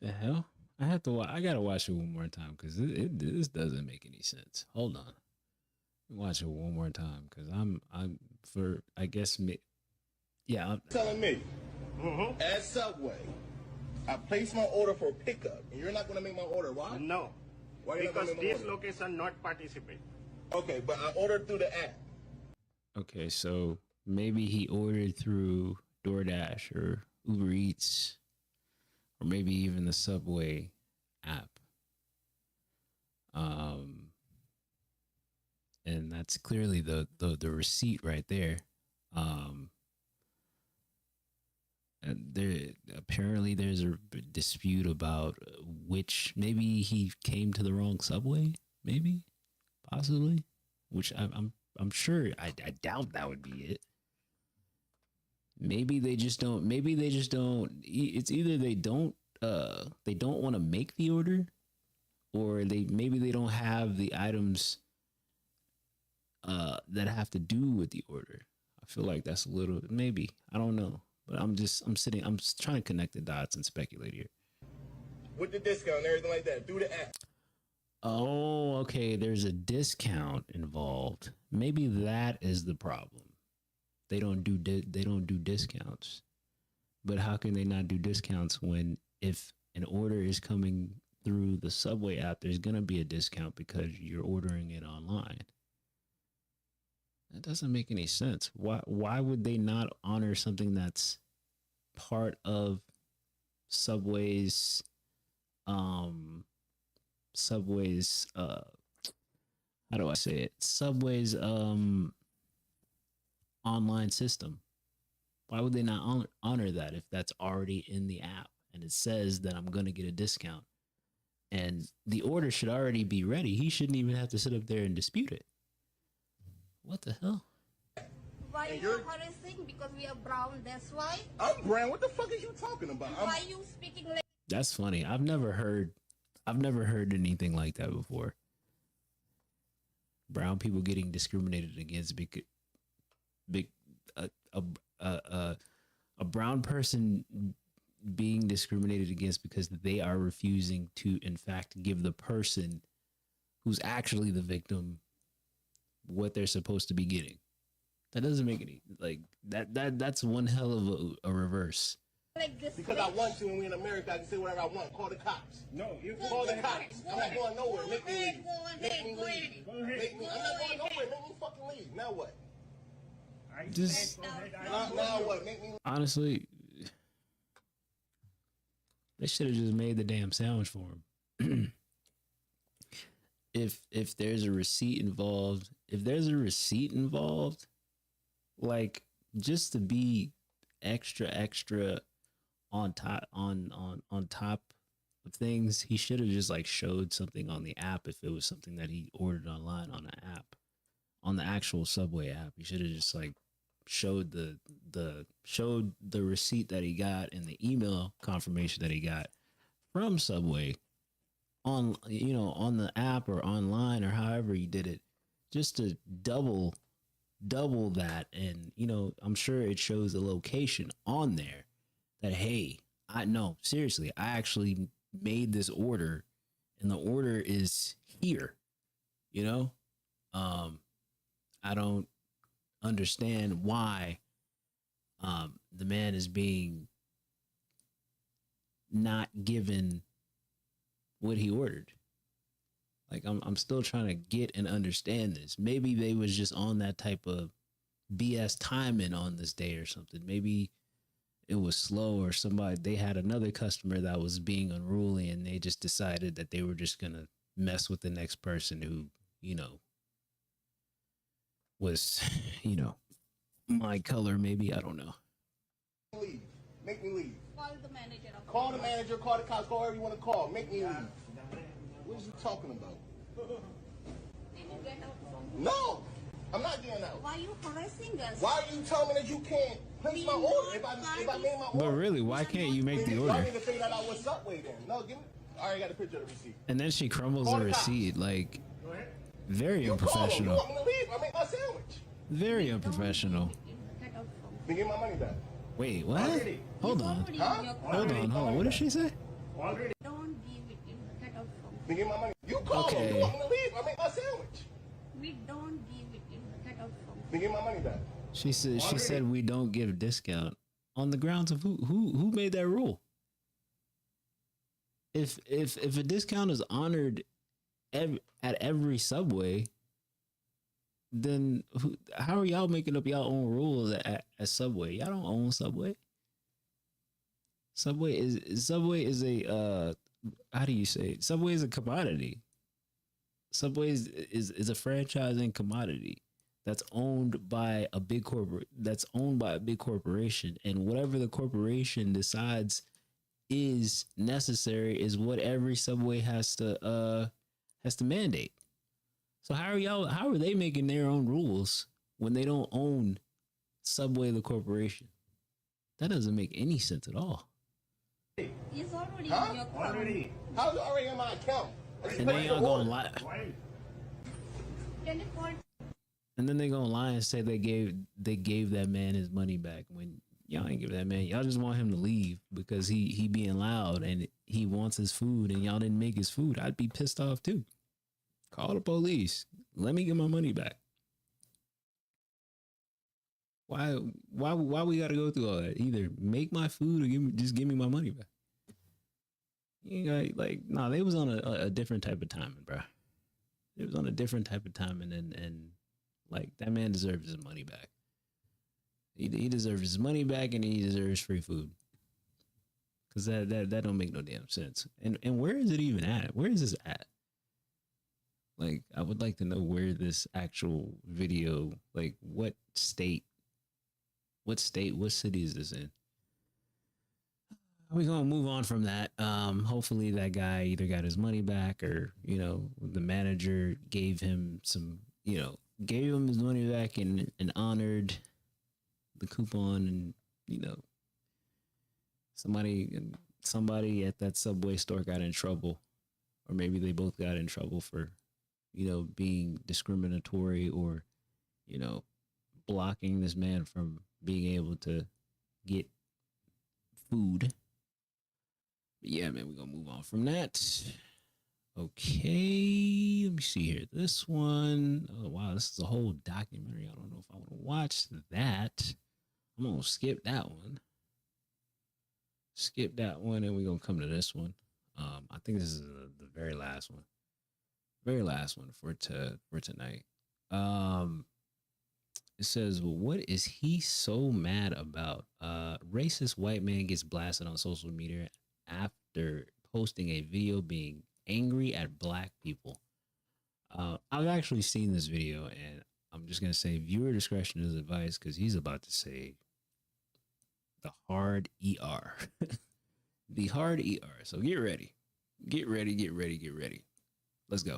The hell? I have to. I gotta watch it one more time because this doesn't make any sense. Hold on. Watch it one more time because I'm for I guess me. Yeah.
Telling me, at Subway, I placed my order for pickup, and you're not going to make my order. Why?
No.
Why are you not
Because
going to make my
this
order?
location not participate.
Okay, but I ordered through the app.
Okay, so maybe he ordered through DoorDash or Uber Eats, or maybe even the Subway app. And that's clearly the receipt right there. And there's a dispute about which, maybe he came to the wrong Subway, maybe, possibly, which I'm sure I doubt that would be it. Maybe they just don't. It's either they don't want to make the order, or maybe they don't have the items that have to do with the order. I feel like that's a little, maybe, I don't know, but I'm trying to connect the dots and speculate here.
With the discount and everything like that through the app.
Oh, okay. There's a discount involved. Maybe that is the problem. They don't do discounts. But how can they not do discounts when if an order is coming through the Subway app, there's gonna be a discount because you're ordering it online? That doesn't make any sense. Why would they not honor something that's part of Subway's how do I say it? Subway's online system. Why would they not honor that if that's already in the app and it says that I'm going to get a discount? And the order should already be ready. He shouldn't even have to sit up there and dispute it. What the hell?
Why you harassing? Because we are brown, that's why?
I'm brown. What the fuck are you talking about?
Why you speaking like?
That's funny. I've never heard anything like that before. Brown people getting discriminated against because a brown person being discriminated against because they are refusing to, in fact, give the person who's actually the victim what they're supposed to be getting. That doesn't make any that's one hell of a reverse.
Like this
Because I want to, and we in America, I can say whatever I want. Call the cops.
No, you
Call the cops. I'm not going nowhere. Make me leave.
Go ahead,
Make me
go
leave.
ahead.
Go ahead.
Make me. I'm not going nowhere. Make me fucking leave. Now what?
I
Just-
said go ahead.
Now what? Make me.
Honestly, they should have just made the damn sandwich for him. If there's a receipt involved, like, just to be extra on top of things, he should have just like showed something on the app. If it was something that he ordered online on the app, on the actual Subway app, he should have just like showed the receipt that he got and the email confirmation that he got from Subway on the app or online or however he did it, just to double that. And I'm sure it shows the location on there that, hey, I actually made this order and the order is here. I don't understand why the man is being not given what he ordered. Like I'm still trying to get and understand this. Maybe they was just on that type of BS timing on this day or something. Maybe it was slow, or they had another customer that was being unruly and they just decided that they were just gonna mess with the next person who, was, my color, maybe. I don't know.
Leave. Make me leave.
Call the manager.
Call the manager, call the cops, call whoever you want to call. Make me leave. What is you talking about?
Did you get out from
No, I'm not getting out.
Why are you harassing us?
Why are you telling me that you can't place my order if I made my order?
But really, why can't you make the
Y'all
order?
need to figure that out with Subway then. No, give me. I already got a picture of the receipt.
And then she crumbles the receipt, like, very
You
unprofessional.
want me to leave? I make my sandwich.
Very unprofessional.
Then get my money back.
Wait, what? Hold on.
Huh?
Hold on. What did she say?
Don't give it. Get out from.
Then get my money. You call them.
Okay.
You want me to leave? I make my sandwich.
We don't give it. Get out from.
Then get my money back.
She said we don't give a discount on the grounds of who made that rule. If a discount is honored at every Subway, then how are y'all making up y'all own rules at Subway? Y'all don't own Subway. Subway is a how do you say it? Subway is a commodity. Subway is a franchising commodity that's owned by a big corporation, and whatever the corporation decides is necessary is what every Subway has to mandate. So how are they making their own rules when they don't own Subway the corporation? That doesn't make any sense at all.
It's already
Huh?
in your account.
How's it already in my account?
And then y'all gonna lie.
Can you call?
And then they gonna lie and say they gave that man his money back when y'all ain't give that man. Y'all just want him to leave because he being loud and he wants his food and y'all didn't make his food. I'd be pissed off too. Call the police. Let me get my money back. Why we gotta go through all that? Either make my food or give me my money back. You know, they was on a different type of timing, bro. It was on a different type of timing, and like that man deserves his money back. He deserves his money back, and he deserves free food. Cause that don't make no damn sense. And where is it even at? Where is this at? Like, I would like to know where this actual video, like what city is this in? We're gonna move on from that. Hopefully that guy either got his money back or, the manager gave him his money back and honored the coupon, and somebody at that Subway store got in trouble, or maybe they both got in trouble for being discriminatory or blocking this man from being able to get food. But yeah, man, we're gonna move on from that. Okay, let me see here. This one, oh wow, this is a whole documentary. I don't know if I want to watch that. I'm gonna skip that one. And we're gonna come to this one. I think this is the very last one. Very last one for tonight. It says, well, what is he so mad about? Racist white man gets blasted on social media after posting a video being angry at black people. I've actually seen this video, and I'm just going to say viewer discretion is advised because he's about to say the hard ER. The hard ER. So get ready. Get ready. Let's go.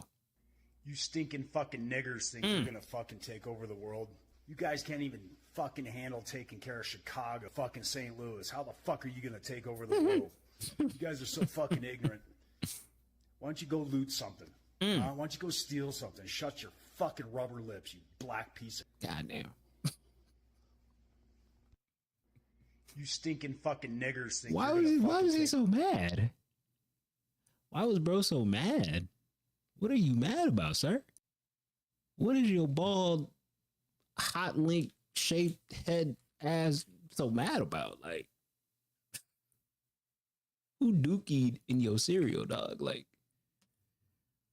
You stinking fucking niggers think you're gonna fucking take over the world. You guys can't even fucking handle taking care of Chicago, fucking St. Louis. How the fuck are you gonna take over the world? You guys are so fucking ignorant. Why don't you go loot something? Why don't you go steal something? Shut your fucking rubber lips, you black piece of...
Goddamn.
You stinking fucking niggers think
Why was he so mad? Why was bro so mad? What are you mad about, sir? What is your bald, hot link shaped head ass so mad about? Like, who dookied in your cereal, dog? Like,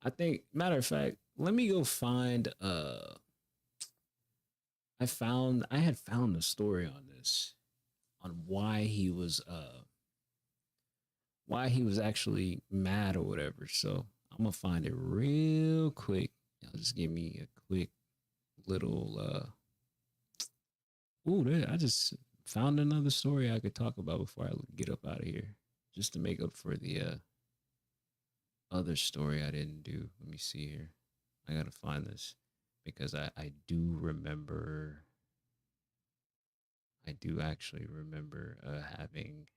I think, matter of fact, let me go find I had found a story on this, on why he was actually mad or whatever. So I'm gonna find it real quick. Y'all just give me a quick little I just found another story I could talk about before I get up out of here, just to make up for the other story I didn't do. Let me see here. I gotta find this because I do remember. I do actually remember having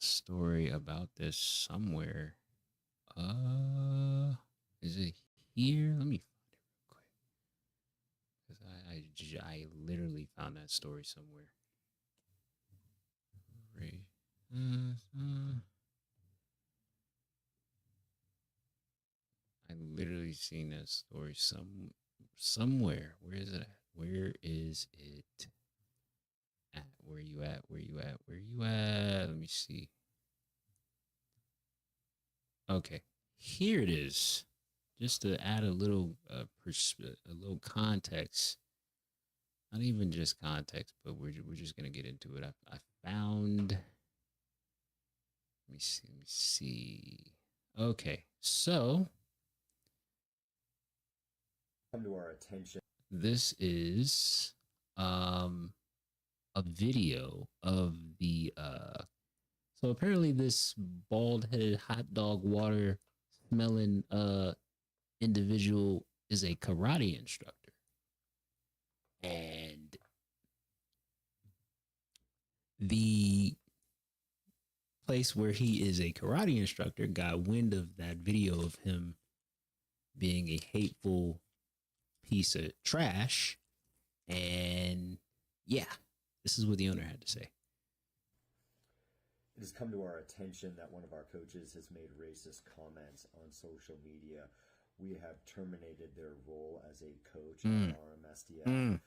a story about this somewhere. Is it here? Let me find it real quick because I literally found that story somewhere. I literally seen that story somewhere. Where is it at? Where is it at? Where you at? Where you at? Where you at? Let me see. Okay, here it is. Just to add a little context. Not even just context, but we're just gonna get into it. I found. Let me see. Okay, so
come to our attention.
This is a video of the so apparently this bald-headed hot dog water smelling individual is a karate instructor. And the place where he is a karate instructor got wind of that video of him being a hateful piece of trash. And yeah, this is what the owner had to say.
It has come to our attention that one of our coaches has made racist comments on social media. We have terminated their role as a coach at RMSDF.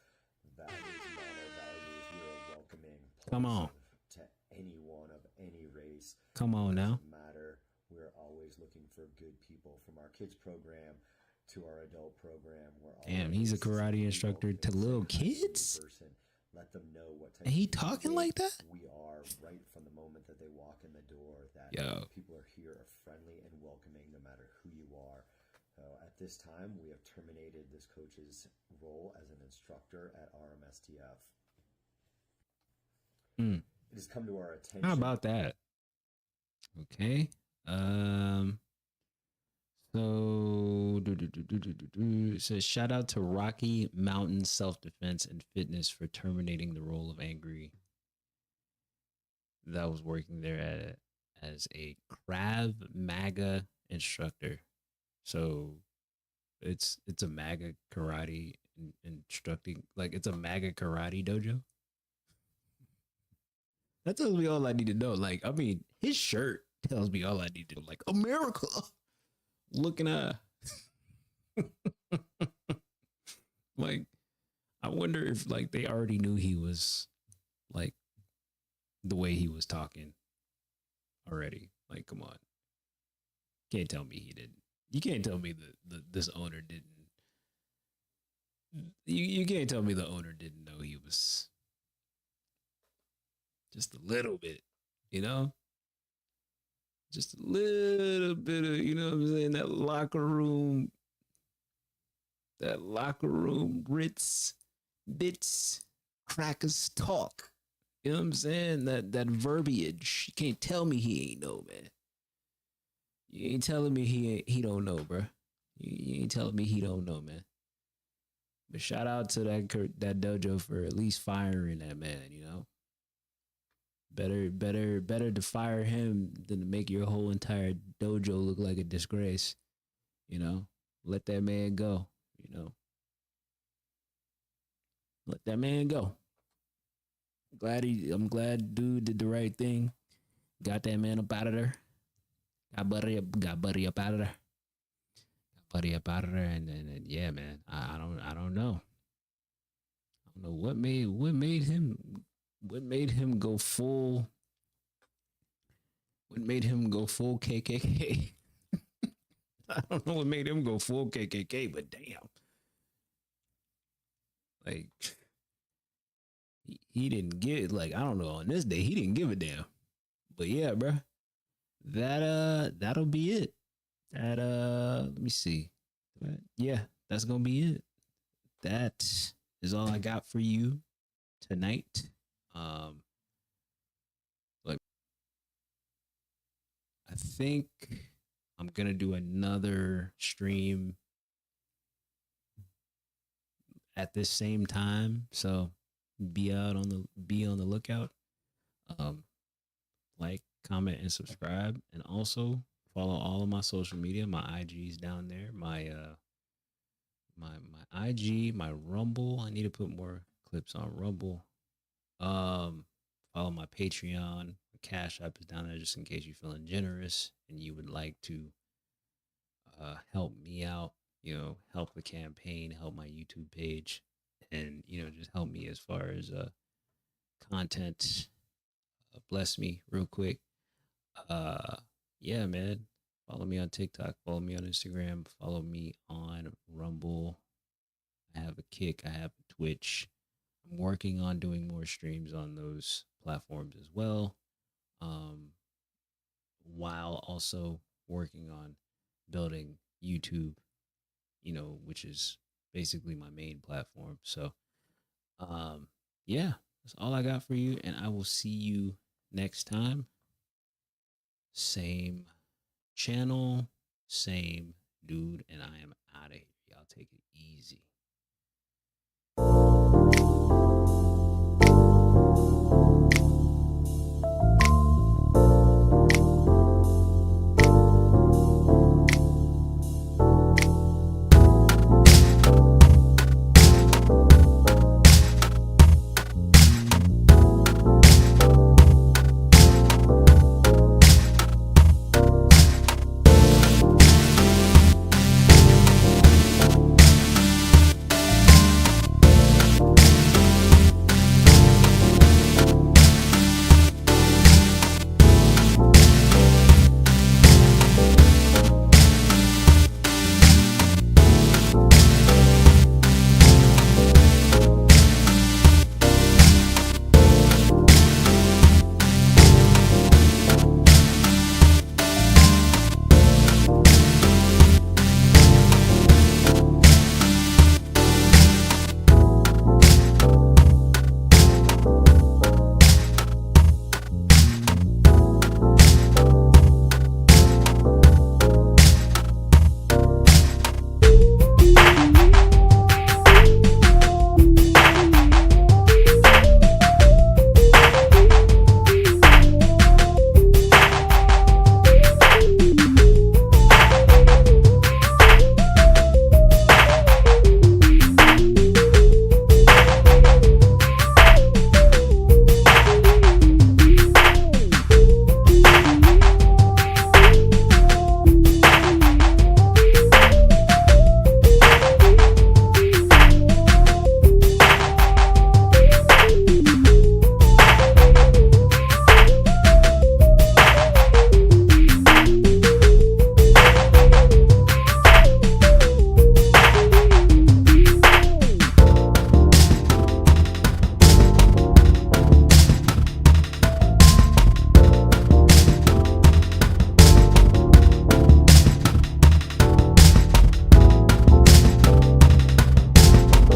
That is not our values. We are welcoming,
Come on.
to anyone of any race.
Come on now.
Doesn't matter. We're always looking for good people, from our kids program to our adult program.
Damn, he's a karate instructor to little kids?
Let them know what type
And he
of people
talking like that?
we are right from the moment that they walk in the door, that
Yo.
people are here, are friendly and welcoming no matter who you are. So at this time, we have terminated this coach's role as an instructor at RMSTF. It has come to our attention.
How about that? Okay. So it says shout out to Rocky Mountain Self-Defense and Fitness for terminating the role of Angry that was working there as a Krav Maga instructor. So it's a MAGA karate instructing, like it's a MAGA karate dojo. That tells me all I need to know. Like, I mean, his shirt tells me all I need to know. Like, America. Looking at like, I wonder if like they already knew he was like the way he was talking already. Like, come on, can't tell me he didn't. You can't tell me this owner didn't. You can't tell me the owner didn't know he was just a little bit, you know. Just a little bit of, you know what I'm saying, that locker room Ritz bits, crackers talk. You know what I'm saying? That verbiage. You can't tell me he ain't know, man. You ain't telling me he don't know, bro. You ain't telling me he don't know, man. But shout out to that dojo for at least firing that man, you know? Better to fire him than to make your whole entire dojo look like a disgrace. You know, let that man go. You know, let that man go. I'm glad dude did the right thing. Got that man up out of there. Got buddy up out of there. Buddy about it, and yeah, man, I don't know. I don't know what made him go full. What made him go full KKK? I don't know what made him go full KKK, but damn, like he didn't give, like, I don't know, on this day he didn't give a damn. But yeah, bro, that'll be it. That let me see. Yeah, that's gonna be it. That is all I got for you tonight. Like, I think I'm gonna do another stream at this same time, so be on the lookout. Like, comment, and subscribe, and also follow all of my social media. My IG's down there. My IG, my Rumble. I need to put more clips on Rumble. Follow my Patreon. My Cash App is down there just in case you're feeling generous and you would like to help me out, help the campaign, help my YouTube page, and, just help me as far as content. Bless me real quick. Yeah, man. Follow me on TikTok. Follow me on Instagram. Follow me on Rumble. I have a Kick. I have a Twitch. I'm working on doing more streams on those platforms as well. While also working on building YouTube, which is basically my main platform. So, yeah, that's all I got for you. And I will see you next time. Same channel, same dude, and I am out of here. Y'all take it easy.